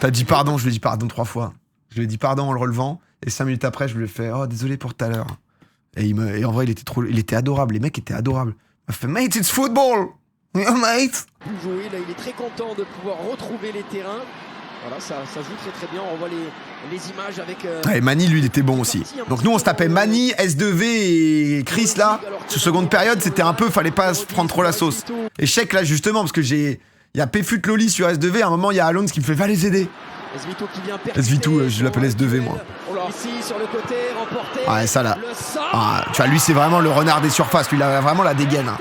T'as dit pardon, je lui ai dit pardon 3 fois. Je lui ai dit pardon en le relevant. Et 5 minutes après, je lui ai fait oh, désolé pour tout à l'heure. Et en vrai, il était adorable. Les mecs étaient adorables. Il m'a fait mate, it's football! Yeah, mate! Jouer, là, il est très content de pouvoir retrouver les terrains. Voilà, ça joue très très bien. On voit les images avec. Ouais, Mani, lui, il était bon aussi. Donc nous, on se tapait Mani, S2V et Chris là. Sur seconde période, c'était un peu, fallait pas se prendre trop la sauce. Et Cheikh là, justement, parce que il y a Péfut Loli sur S2V. À un moment, il y a Alonso qui me fait va les aider. S2, je l'appelle S2V moi. Ici sur le côté, remporté. Ouais, ça là. Ah, tu vois, lui, c'est vraiment le renard des surfaces. Lui, il a vraiment la dégaine. Hein.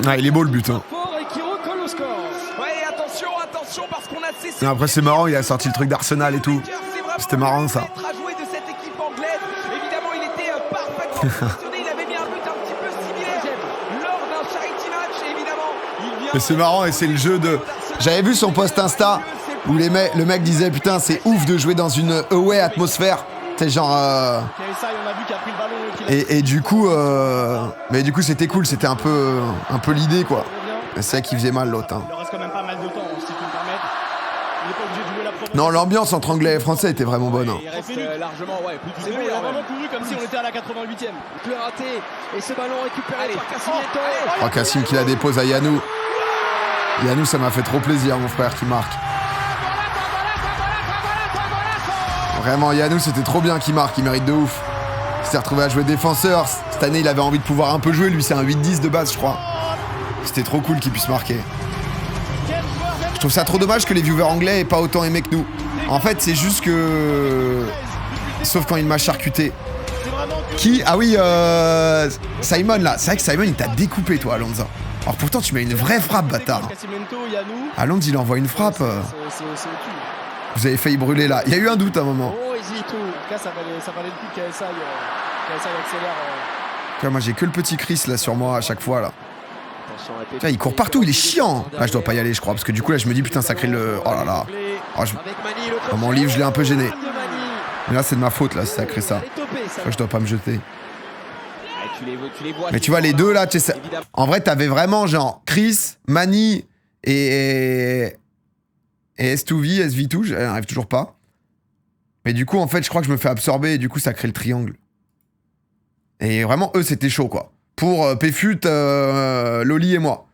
Ah, il est beau le but. Hein. Ouais, attention parce qu'on a cessé. Après, c'est marrant, il a sorti le truc d'Arsenal et tout. C'était marrant ça. Évidemment, il était parfaitement positionné. Il avait mis un but un petit peu similaire lors d'un charity match. Évidemment, mais c'est marrant et c'est le jeu de. J'avais vu son post Insta où le mec disait putain, c'est ouf de jouer dans une away atmosphère. C'est genre. Et du coup, mais du coup c'était cool, c'était un peu l'idée quoi. Mais c'est vrai qu'il faisait mal l'autre. Hein. Il reste quand même pas mal de temps, si tu me permets. Il est pas obligé de jouer la propre. Non, l'ambiance entre anglais et français était vraiment bonne. Hein. Il reste largement, ouais, plus de 2 il a vraiment couru comme si on était à la 88e. Le raté et ce ballon récupéré par Cassim. Oh, Cassim qui la dépose à Yanou. Yanou, ça m'a fait trop plaisir, mon frère qui marque. Vraiment, Yanou, c'était trop bien qu'il marque, il mérite de ouf. Il s'est retrouvé à jouer défenseur. Cette année, il avait envie de pouvoir un peu jouer. Lui, c'est un 8-10 de base, je crois. C'était trop cool qu'il puisse marquer. Je trouve ça trop dommage que les viewers anglais aient pas autant aimé que nous. En fait, c'est juste que... Sauf quand il m'a charcuté. Qui? Ah oui, Simon, là. C'est vrai que Simon, il t'a découpé, toi, Alonso. Alors pourtant, tu mets une vraie frappe, bâtard. Alonso, il envoie une frappe. Vous avez failli brûler, là. Il y a eu un doute à un moment. En tout cas, ça valait le coup qu'ASI accélère. Moi, j'ai que le petit Chris, là, sur moi, à chaque fois, là. Putain, il court partout, il est chiant. Là, je dois pas y aller, je crois. Parce que du coup, là, je me dis, putain, ça crée le... Oh là là. Oh, dans mon livre, je l'ai un peu gêné. Mais là, c'est de ma faute, là, si ça crée ça. Je dois pas me jeter. Mais tu vois, les deux, là, tu sais, en vrai, t'avais vraiment, genre, Chris, Mani et S2V, SV2, j'arrive toujours pas. Mais du coup, en fait, je crois que je me fais absorber et du coup, ça crée le triangle. Et vraiment, eux, c'était chaud, quoi. Pour Péfut, Loli et moi.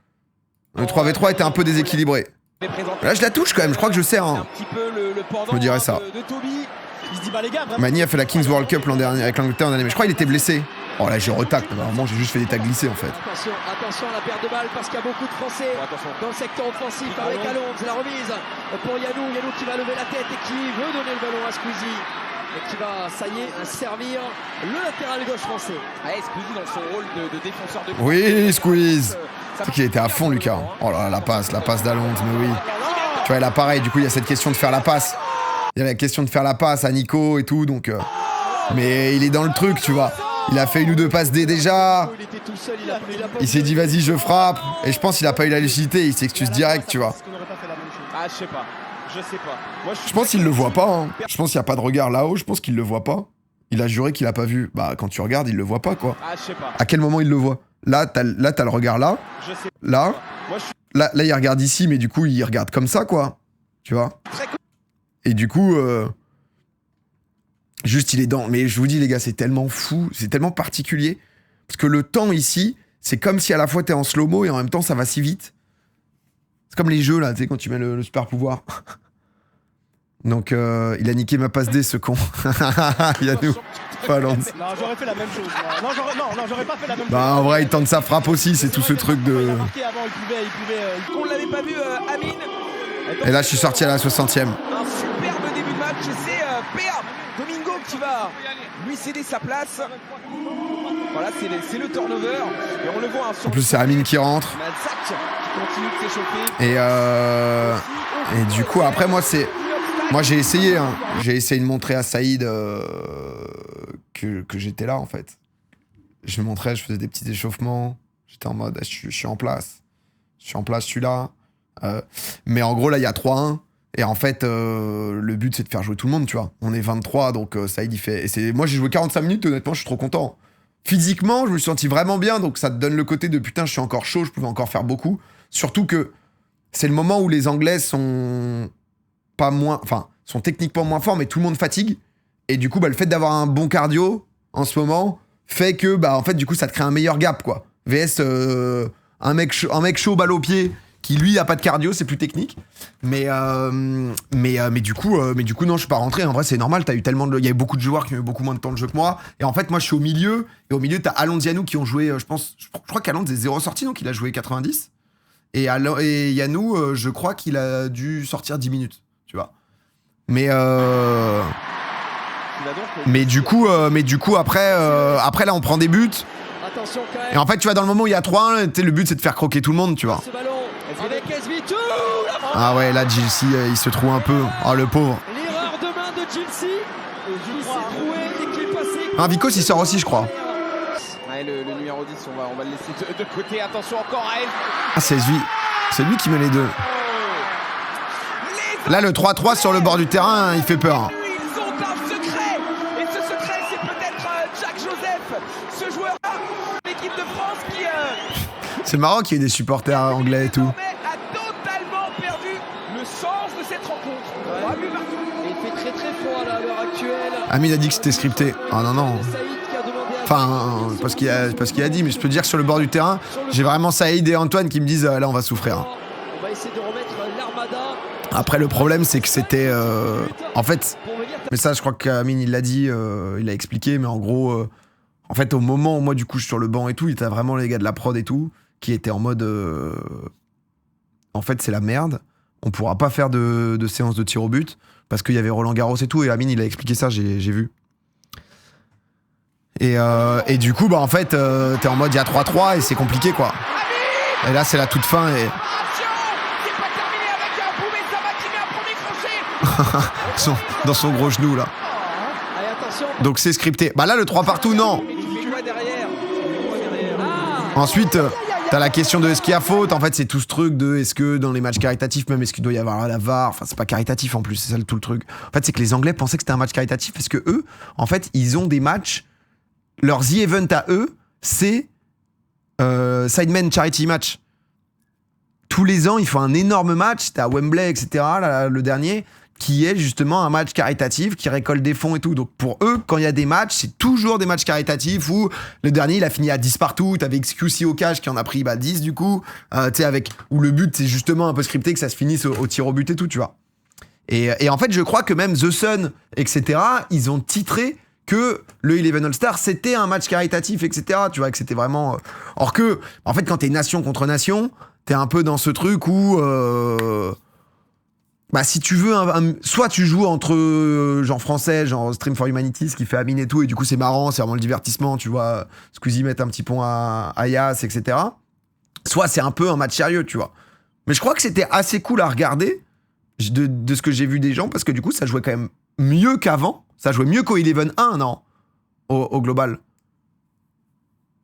Le 3v3 était un peu déséquilibré. Là, je la touche quand même, je crois que je sers. Hein. Je me dirais ça. Mani a fait la Kings World Cup l'an dernier avec l'Angleterre l'an dernier, mais je crois qu'il était blessé. Oh là, j'ai retacle. Vraiment, j'ai juste fait des tacs glissés, en fait. Attention à la perte de balle parce qu'il y a beaucoup de Français dans le secteur offensif avec Alonso. La remise pour Yannou. Yannou qui va lever la tête et qui veut donner le ballon à Squeezie. Et qui va, ça y est, servir le latéral gauche français. Ouais, Squeezie dans son rôle de défenseur de... Oui, Squeeze. C'est qu'il était à fond, Lucas. Oh là là, la passe d'Alonso, mais oui. Tu vois, là, pareil, du coup, il y a cette question de faire la passe. Il y a la question de faire la passe à Nico et tout, donc... Mais il est dans le truc, tu vois. Il a fait 1 ou 2 passes D déjà. Il s'est dit, vas-y, je frappe. Et je pense qu'il a pas eu la lucidité, il s'excuse direct, tu vois. Ah, je sais pas. Moi, Je pense qu'il le voit pas, hein. Je pense qu'il y a pas de regard là-haut, je pense qu'il le voit pas. Il a juré qu'il a pas vu. Bah, quand tu regardes, il le voit pas, quoi. Ah, je sais pas. À quel moment il le voit? Là, t'as le regard là. Là. Là, il regarde ici, mais du coup, il regarde comme ça, quoi. Tu vois? Et du coup, juste, il est dans... Mais je vous dis, les gars, c'est tellement fou, c'est tellement particulier. Parce que le temps ici, c'est comme si à la fois t'es en slow-mo et en même temps, ça va si vite. C'est comme les jeux, là, tu sais, quand tu mets le super pouvoir. Donc, il a niqué ma passe D, ce con. Yannou. Non, j'aurais fait la même chose. Non, j'aurais pas fait la même chose. Bah, en vrai, il tente sa frappe aussi, c'est tout ce truc de... On l'avait pas vu, Amine. Et là, je suis sorti à la 60e. Un superbe début de match, c'est PA Domingo qui va lui céder sa place. Voilà, c'est le turnover. Et on le voit. En plus, c'est Amine qui rentre. Malzac qui continue de s'échauffer. Et du coup, après, moi, j'ai essayé. Hein. J'ai essayé de montrer à Saïd que j'étais là, en fait. Je me montrais, je faisais des petits échauffements. J'étais en mode, je suis en place. Je suis là. Mais en gros, là, il y a 3-1. Et en fait, le but, c'est de faire jouer tout le monde, tu vois. On est 23, donc Saïd, il fait... Moi, j'ai joué 45 minutes, honnêtement, je suis trop content. Physiquement, je me suis senti vraiment bien, donc ça te donne le côté de putain, je suis encore chaud, je pouvais encore faire beaucoup. Surtout que c'est le moment où les Anglais sont pas moins... Enfin, sont techniquement moins forts, mais tout le monde fatigue. Et du coup, bah, le fait d'avoir un bon cardio, en ce moment, fait que, bah, en fait, du coup, ça te crée un meilleur gap, quoi. VS, un mec chaud, balle au pied... qui lui a pas de cardio, c'est plus technique. Mais du coup, non, je suis pas rentré. En vrai, c'est normal. Il y a eu beaucoup de joueurs qui ont eu beaucoup moins de temps de jeu que moi. Et en fait, moi, je suis au milieu. Et au milieu, t'as Alonso Yannou qui ont joué, je crois qu'Alonso est 0 sortie, donc il a joué 90. Et Yannou, je crois qu'il a dû sortir 10 minutes, tu vois. Mais du coup, après, là, on prend des buts. Et en fait, tu vois, dans le moment où il y a 3-1, le but, c'est de faire croquer tout le monde, tu vois. Avec SB2, ah ouais, là, Gilsey, il se trouve un peu. Oh, le pauvre. L'erreur de main de Gilsey. Il s'est troué et qui est passé. Ah, Vicos, il sort aussi, je crois. Ouais, le numéro 10, on va le laisser de côté. Attention encore à elle. Ah, c'est lui qui met les deux. Là, le 3-3 sur le bord du terrain, il fait peur. Ils ont un secret. Et ce secret, c'est peut-être Jack Joseph, ce joueur-là, l'équipe de France qui... C'est marrant qu'il y ait des supporters anglais et tout. A totalement perdu le sens de cette rencontre. Ouais. Il fait très très froid là, à l'heure actuelle. Amine a dit que c'était scripté. Ah non. Enfin, parce qu'il a dit, mais je peux dire que sur le bord du terrain, j'ai vraiment Saïd et Antoine qui me disent là, on va souffrir. On va essayer de remettre l'armada. Après, le problème, c'est que c'était... En fait, mais ça, je crois qu'Amine, il l'a dit, il a expliqué, mais en gros, en fait, au moment où moi, du coup, je suis sur le banc et tout, il était vraiment les gars de la prod et tout, qui étaient en mode... En fait, c'est la merde. On pourra pas faire de séance de tir au but, parce qu'il y avait Roland Garros et tout, et Amine, il a expliqué ça, j'ai vu. Et du coup, bah, en fait, t'es en mode, il y a 3-3, et c'est compliqué, quoi. Et là, c'est la toute fin, et... dans son gros genou là. Donc c'est scripté. Bah là le 3 partout non. Ensuite t'as la question de est-ce qu'il y a faute. En fait c'est tout ce truc de est-ce que dans les matchs caritatifs même est-ce qu'il doit y avoir la VAR. Enfin c'est pas caritatif en plus, c'est ça tout le truc. En fait c'est que les Anglais pensaient que c'était un match caritatif parce que eux en fait ils ont des matchs. Leur The Event à eux c'est Sidemen Charity Match. Tous les ans ils font un énorme match. C'était à Wembley etc. Là, le dernier. Qui est justement un match caritatif qui récolte des fonds et tout. Donc pour eux, quand il y a des matchs, c'est toujours des matchs caritatifs où le dernier, il a fini à 10 partout. T'avais XQC au cash qui en a pris 10 du coup. Tu sais, où le but, c'est justement un peu scripté que ça se finisse au tir au but et tout, tu vois. Et en fait, je crois que même The Sun, etc., ils ont titré que le Eleven All-Star, c'était un match caritatif, etc. Tu vois, que c'était vraiment... Or que, en fait, quand t'es nation contre nation, t'es un peu dans ce truc où... Bah, si tu veux, soit tu joues entre genre français, genre Stream for Humanity, ce qui fait Amine et tout, et du coup c'est marrant, c'est vraiment le divertissement, tu vois, Squeezie met un petit pont à Yas, etc. Soit c'est un peu un match sérieux, tu vois. Mais je crois que c'était assez cool à regarder de ce que j'ai vu des gens, parce que du coup ça jouait quand même mieux qu'avant. Ça jouait mieux qu'au Eleven 1, non, au global.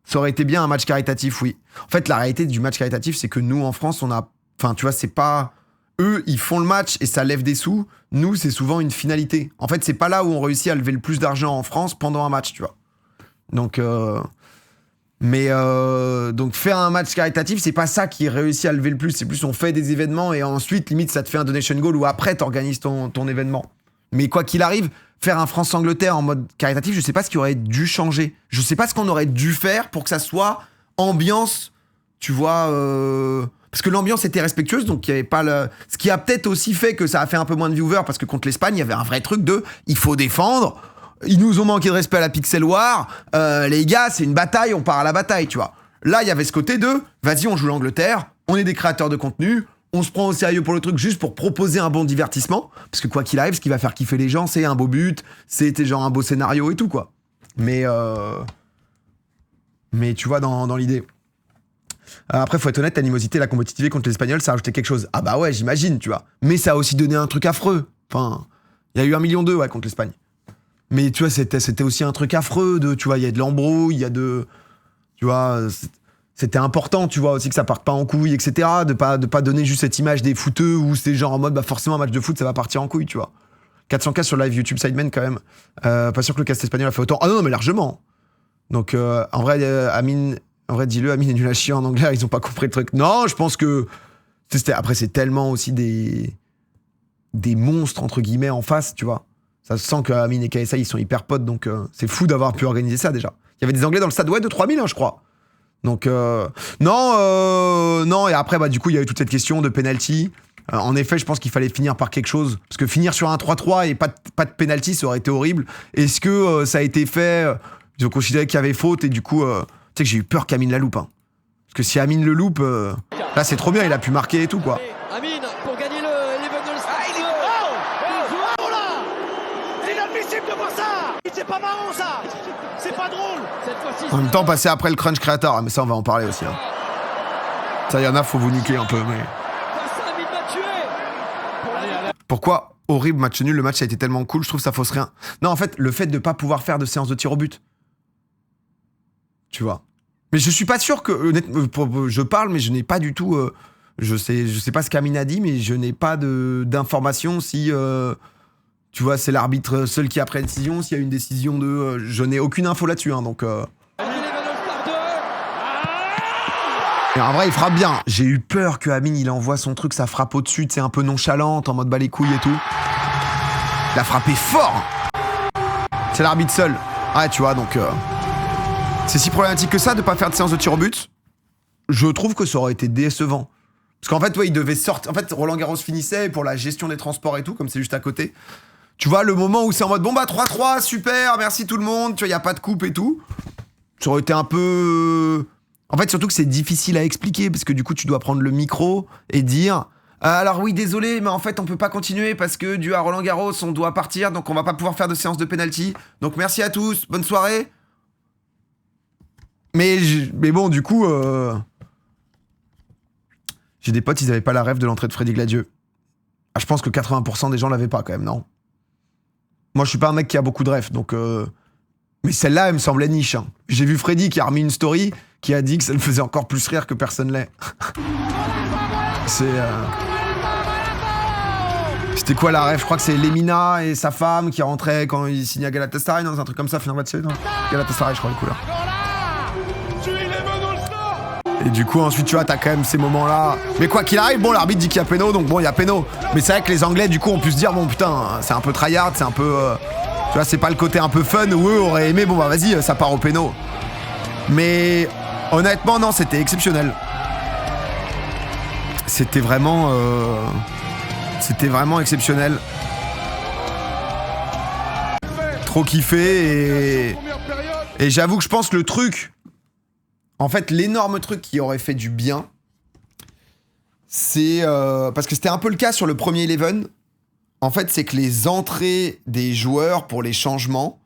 Ça aurait été bien un match caritatif, oui. En fait, la réalité du match caritatif, c'est que nous, en France, on a... Enfin, tu vois, c'est pas... Eux, ils font le match et ça lève des sous. Nous, c'est souvent une finalité. En fait, c'est pas là où on réussit à lever le plus d'argent en France pendant un match, tu vois. Donc, donc faire un match caritatif, c'est pas ça qui réussit à lever le plus. C'est plus on fait des événements et ensuite, limite, ça te fait un donation goal ou après, t'organises ton événement. Mais quoi qu'il arrive, faire un France-Angleterre en mode caritatif, je sais pas ce qui aurait dû changer. Je sais pas ce qu'on aurait dû faire pour que ça soit ambiance, tu vois... Parce que l'ambiance était respectueuse, donc il y avait pas le... Ce qui a peut-être aussi fait que ça a fait un peu moins de viewers, parce que contre l'Espagne, il y avait un vrai truc de « il faut défendre ». Ils nous ont manqué de respect à la Pixel War. Les gars, c'est une bataille, on part à la bataille, tu vois. Là, il y avait ce côté de « vas-y, on joue l'Angleterre, on est des créateurs de contenu, on se prend au sérieux pour le truc juste pour proposer un bon divertissement. » Parce que quoi qu'il arrive, ce qui va faire kiffer les gens, c'est un beau but, c'était genre un beau scénario et tout, quoi. Mais tu vois, dans l'idée... Après, faut être honnête, l'animosité, la compétitivité contre les Espagnols, ça a ajouté quelque chose. Ah bah ouais, j'imagine, tu vois. Mais ça a aussi donné un truc affreux. Enfin, il y a eu 1,2 million ouais, contre l'Espagne. Mais tu vois, c'était aussi un truc affreux de, tu vois, il y a de l'embrouille, il y a de... Tu vois, c'était important, tu vois, aussi que ça parte pas en couille, etc. De pas donner juste cette image des footeux où c'est genre en mode, bah forcément, un match de foot, ça va partir en couille, tu vois. 400K sur live YouTube Sidemen, quand même. Pas sûr que le cast espagnol a fait autant. Ah non, mais largement. Donc, en vrai, Amine... En vrai, dis-le, Amine est nul à chier en anglais, ils ont pas compris le truc. Non, je pense que... Après, c'est tellement aussi des monstres, entre guillemets, en face, tu vois. Ça se sent qu'Amine et KSI, ils sont hyper potes, donc c'est fou d'avoir pu organiser ça, déjà. Il y avait des Anglais dans le stade, ouais, de 3000, hein, je crois. Donc, non, et après, bah, du coup, il y avait toute cette question de penalty. En effet, je pense qu'il fallait finir par quelque chose. Parce que finir sur un 3-3 et pas de penalty, ça aurait été horrible. Est-ce que ça a été fait Ils ont considéré qu'il y avait faute, et du coup... Tu sais que j'ai eu peur qu'Amine la loupe. Hein. Parce que si Amine le loupe, là c'est trop bien, il a pu marquer et tout quoi. Amine pour gagner le Eleven All-Star. Oh là, c'est inadmissible de voir ça. C'est pas marrant ça. C'est pas drôle. Cette fois-ci. En même temps, passer après le Crunch Creator, mais ça on va en parler aussi. Hein. Ça y en a, faut vous niquer un peu. Mais... Amine m'a tué. Pourquoi horrible match nul, le match a été tellement cool, je trouve ça fausse rien. Non, en fait, le fait de pas pouvoir faire de séance de tir au but. Tu vois. Mais je suis pas sûr que... je parle, mais je n'ai pas du tout... je sais pas ce qu'Amine a dit, mais je n'ai pas d'informations si... tu vois, c'est l'arbitre seul qui a pris la décision. S'il y a une décision de... je n'ai aucune info là-dessus, hein, donc... Et en vrai, il frappe bien. J'ai eu peur que Amine, il envoie son truc, ça frappe au-dessus, c'est un peu nonchalante, en mode bas les couilles et tout. Il a frappé fort. C'est l'arbitre seul. Ouais, tu vois, donc... C'est si problématique que ça de pas faire de séance de tir au but. Je trouve que ça aurait été décevant. Parce qu'en fait, ouais, il devait sortir. En fait, Roland Garros finissait pour la gestion des transports et tout, comme c'est juste à côté. Tu vois, le moment où c'est en mode bon bah 3-3, super, merci tout le monde, tu vois, y a pas de coupe et tout. Ça aurait été un peu. En fait, surtout que c'est difficile à expliquer parce que du coup, tu dois prendre le micro et dire. Alors oui, désolé, mais en fait, on peut pas continuer parce que dû à Roland Garros, on doit partir, donc on va pas pouvoir faire de séance de penalty. Donc merci à tous, bonne soirée. Mais bon, du coup, j'ai des potes, ils avaient pas la rêve de l'entrée de Freddy Gladieux. Ah, je pense que 80% des gens l'avaient pas quand même, non? Moi, je suis pas un mec qui a beaucoup de rêves, donc... Mais celle-là, elle me semblait niche. Hein. J'ai vu Freddy qui a remis une story qui a dit que ça le faisait encore plus rire que personne l'est. C'était quoi la rêve? Je crois que c'est Lemina et sa femme qui rentraient quand il signait à Galatasaray, dans un truc comme ça, Fenerbahçe, non? Galatasaray, je crois, le coup là. Et du coup, ensuite, tu vois, t'as quand même ces moments-là. Mais quoi qu'il arrive, bon, l'arbitre dit qu'il y a péno, donc bon, il y a péno. Mais c'est vrai que les Anglais, du coup, ont pu se dire, bon, putain, c'est un peu tryhard, c'est un peu... tu vois, c'est pas le côté un peu fun où eux auraient aimé, bon, bah vas-y, ça part au péno. Mais honnêtement, non, c'était exceptionnel. C'était vraiment exceptionnel. trop kiffé et j'avoue que je pense que le truc, en fait, l'énorme truc qui aurait fait du bien, c'est parce que c'était un peu le cas sur le premier Eleven. En fait, c'est que les entrées des joueurs pour les changements,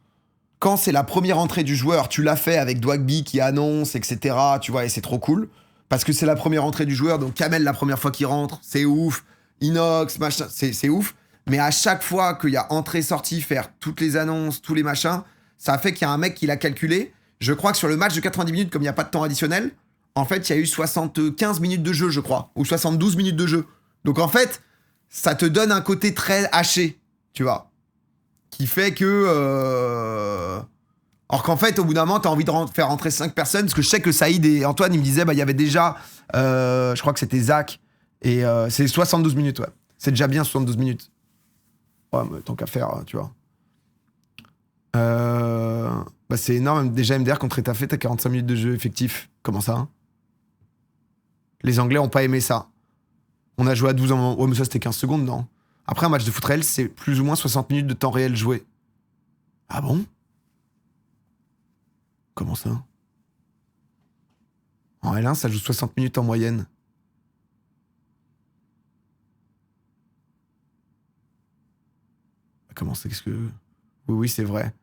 quand c'est la première entrée du joueur, tu l'as fait avec Dwagby qui annonce, etc. Tu vois, et c'est trop cool. Parce que c'est la première entrée du joueur, donc Kamel, la première fois qu'il rentre, c'est ouf. Inox, machin, c'est ouf. Mais à chaque fois qu'il y a entrée-sortie, faire toutes les annonces, tous les machins, ça fait qu'il y a un mec qui l'a calculé. Je crois que sur le match de 90 minutes, comme il n'y a pas de temps additionnel, en fait, il y a eu 75 minutes de jeu, je crois. Ou 72 minutes de jeu. Donc en fait, ça te donne un côté très haché, tu vois. Qui fait que... Alors qu'en fait, au bout d'un moment, t'as envie de faire rentrer 5 personnes. Parce que je sais que Saïd et Antoine, ils me disaient, bah, il y avait déjà... je crois que c'était Zach. Et c'est 72 minutes, ouais. C'est déjà bien 72 minutes. Ouais, mais tant qu'à faire, tu vois. Bah, c'est énorme. Déjà, MDR contre Etafé, t'as 45 minutes de jeu effectif. Comment ça, hein? Les Anglais ont pas aimé ça. On a joué à 12 en moment. Ouais, mais ça, c'était 15 secondes, non? Après, un match de foot réel, c'est plus ou moins 60 minutes de temps réel joué. Ah bon? Comment ça? En L1, ça joue 60 minutes en moyenne. Comment c'est? Qu'est-ce que... Oui, c'est vrai.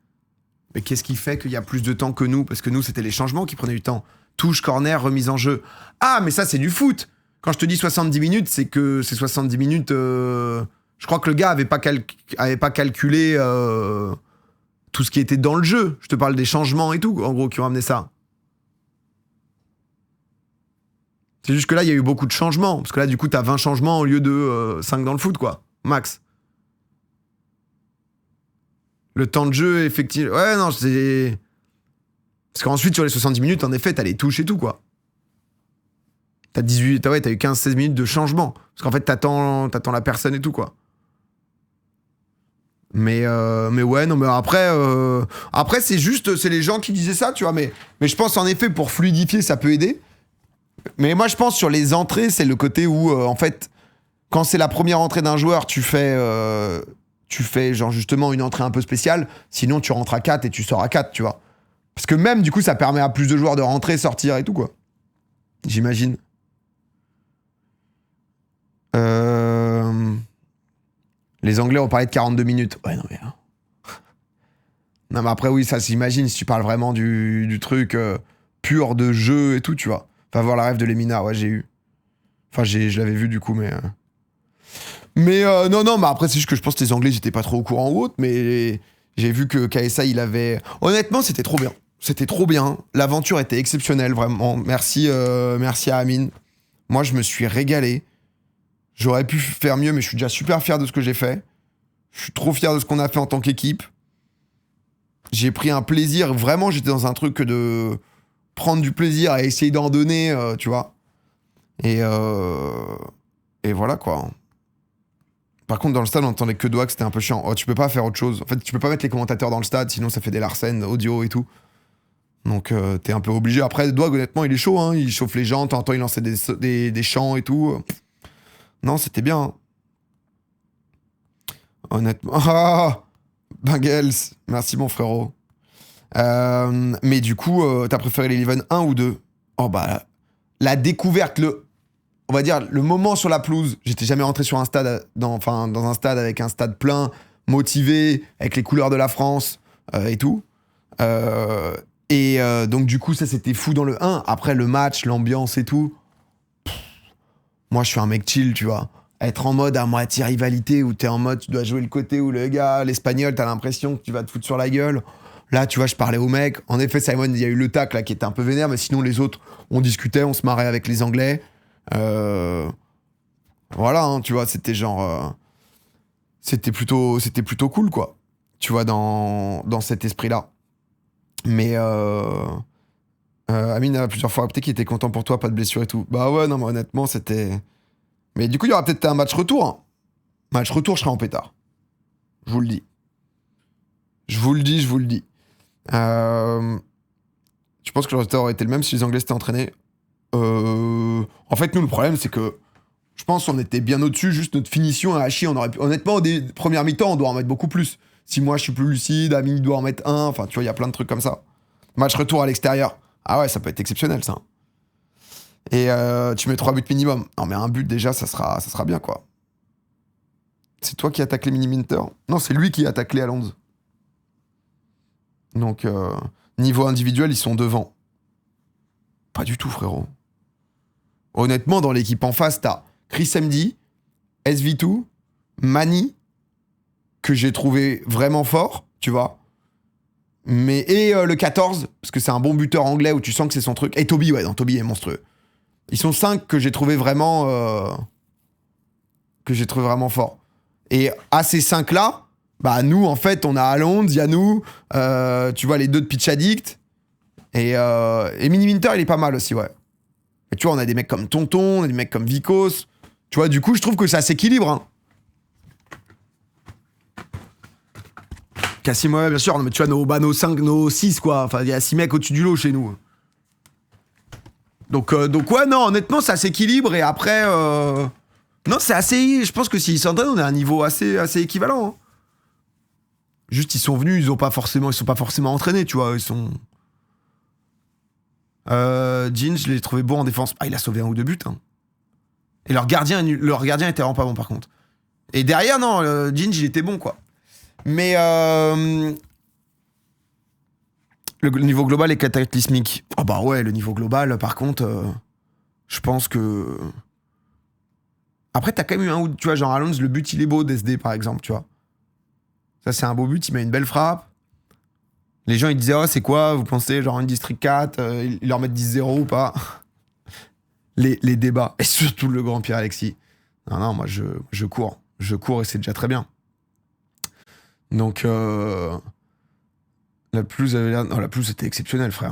Mais qu'est-ce qui fait qu'il y a plus de temps que nous? Parce que nous, c'était les changements qui prenaient du temps. Touche, corner, remise en jeu. Ah, mais ça, c'est du foot! Quand je te dis 70 minutes, c'est que c'est 70 minutes... Je crois que le gars avait pas calculé tout ce qui était dans le jeu. Je te parle des changements et tout, en gros, qui ont amené ça. C'est juste que là, il y a eu beaucoup de changements. Parce que là, du coup, t'as 20 changements au lieu de 5 dans le foot, quoi. Max. Le temps de jeu, effectivement... Ouais, non, c'est... Parce qu'ensuite, sur les 70 minutes, en effet, t'as les touches et tout, quoi. T'as eu 15-16 minutes de changement. Parce qu'en fait, t'attends la personne et tout, quoi. Mais ouais, non, mais après, c'est juste, c'est les gens qui disaient ça, tu vois. Mais je pense, en effet, pour fluidifier, ça peut aider. Mais moi, je pense, sur les entrées, c'est le côté où, en fait, quand c'est la première entrée d'un joueur, tu fais, genre, justement, une entrée un peu spéciale. Sinon, tu rentres à 4 et tu sors à 4, tu vois. Parce que même, du coup, ça permet à plus de joueurs de rentrer, sortir et tout, quoi. J'imagine. Les Anglais ont parlé de 42 minutes. Ouais, non, mais... Hein. Non, mais après, oui, ça s'imagine si tu parles vraiment du truc pur de jeu et tout, tu vois. Va voir la rêve de Lemina, ouais, j'ai eu. Enfin, je l'avais vu, du coup, mais... non, mais après, c'est juste que je pense que les Anglais, j'étais pas trop au courant ou autre, mais j'ai vu que KSA, il avait... Honnêtement, c'était trop bien. C'était trop bien. L'aventure était exceptionnelle, vraiment. Merci à Amine. Moi, je me suis régalé. J'aurais pu faire mieux, mais je suis déjà super fier de ce que j'ai fait. Je suis trop fier de ce qu'on a fait en tant qu'équipe. J'ai pris un plaisir. Vraiment, j'étais dans un truc de prendre du plaisir à essayer d'en donner, tu vois. Et voilà, quoi. Par contre, dans le stade, on entendait que Douac, c'était un peu chiant. Oh, tu peux pas faire autre chose. En fait, tu peux pas mettre les commentateurs dans le stade, sinon ça fait des larcènes audio et tout. Donc, t'es un peu obligé. Après, Douac, honnêtement, il est chaud, hein. Il chauffe les gens. De temps en temps, il lançait des chants et tout. Non, c'était bien. Honnêtement. Ah, Bengals. Merci, mon frérot. Mais du coup, t'as préféré l'Eleven 1 ou 2? Oh, bah, la découverte, on va dire, le moment sur la pelouse. J'étais jamais rentré sur un stade, dans un stade avec un stade plein, motivé, avec les couleurs de la France et tout. Donc, du coup, ça, c'était fou dans le 1. Après, le match, l'ambiance et tout. Moi, je suis un mec chill, tu vois. Être en mode à moitié rivalité, où t'es en mode, tu dois jouer le côté où le gars, l'espagnol, t'as l'impression que tu vas te foutre sur la gueule. Là, tu vois, je parlais au mec. En effet, Simon, il y a eu le tac, là, qui était un peu vénère, mais sinon, les autres, on discutait, on se marrait avec les Anglais. Voilà, hein, tu vois, c'était genre... c'était plutôt cool, quoi. Tu vois, dans cet esprit-là. Mais... Amine a plusieurs fois répété qu'il était content pour toi, pas de blessure et tout. Bah ouais, non, mais honnêtement, c'était... Mais du coup, il y aura peut-être un match retour. Hein. Match retour, je serai en pétard. Je vous le dis. Je vous le dis. Tu penses que le résultat aurait été le même si les Anglais s'étaient entraînés? En fait, nous, le problème, c'est que je pense qu'on était bien au-dessus. Juste notre finition à Hachi, on aurait pu... Honnêtement, des premières mi-temps, on doit en mettre beaucoup plus. Si moi je suis plus lucide, Ami doit en mettre un. Enfin, tu vois, il y a plein de trucs comme ça. Match retour à l'extérieur. Ah ouais, ça peut être exceptionnel, ça. Et tu mets 3 buts minimum. Non, mais un but déjà, ça sera bien, quoi. C'est toi qui attaques les mini-minter? Non, c'est lui qui attaque les Haaland. Donc, niveau individuel, ils sont devant. Pas du tout, frérot. Honnêtement, dans l'équipe en face, t'as Chris MD, SV2, Mani, que j'ai trouvé vraiment fort, tu vois. Et le 14, parce que c'est un bon buteur anglais où tu sens que c'est son truc. Et Toby, ouais, non, Toby est monstrueux. Ils sont 5 que j'ai trouvé vraiment... fort. Et à ces 5-là, bah nous, en fait, on a Haaland, Yanou, tu vois, les 2 de Pitch Addict. Et Mini Minter, il est pas mal aussi, ouais. Et tu vois, on a des mecs comme Tonton, on a des mecs comme Vikos. Tu vois, du coup, je trouve que ça s'équilibre. Hein. Cassim, ouais, bien sûr. Mais tu vois, nos 5, nos 6, quoi. Enfin, il y a 6 mecs au-dessus du lot chez nous. Donc ouais, non, honnêtement, ça s'équilibre. Et après, non, c'est assez... Je pense que s'ils s'entraînent, on est à un niveau assez équivalent. Hein. Juste, ils sont venus, ils sont pas forcément entraînés, tu vois. Ils sont... Jean, je l'ai trouvé bon en défense. Ah, il a sauvé 1 ou 2 buts. Hein. Et leur gardien était vraiment pas bon, par contre. Et derrière, non, Jean, il était bon, quoi. Mais le niveau global est cataclysmique. Ah bah ouais, le niveau global, par contre, je pense que... Après, t'as quand même eu un ou... Tu vois, genre Haaland, le but, il est beau d'SD, par exemple, tu vois. Ça, c'est un beau but, il met une belle frappe. Les gens, ils disaient, oh, c'est quoi, vous pensez, genre une District 4, ils leur mettent 10-0 ou pas? les débats. Et surtout le grand Pierre-Alexis. Non, moi, je cours. Je cours et c'est déjà très bien. Donc, la pelouse, c'était exceptionnel, frère.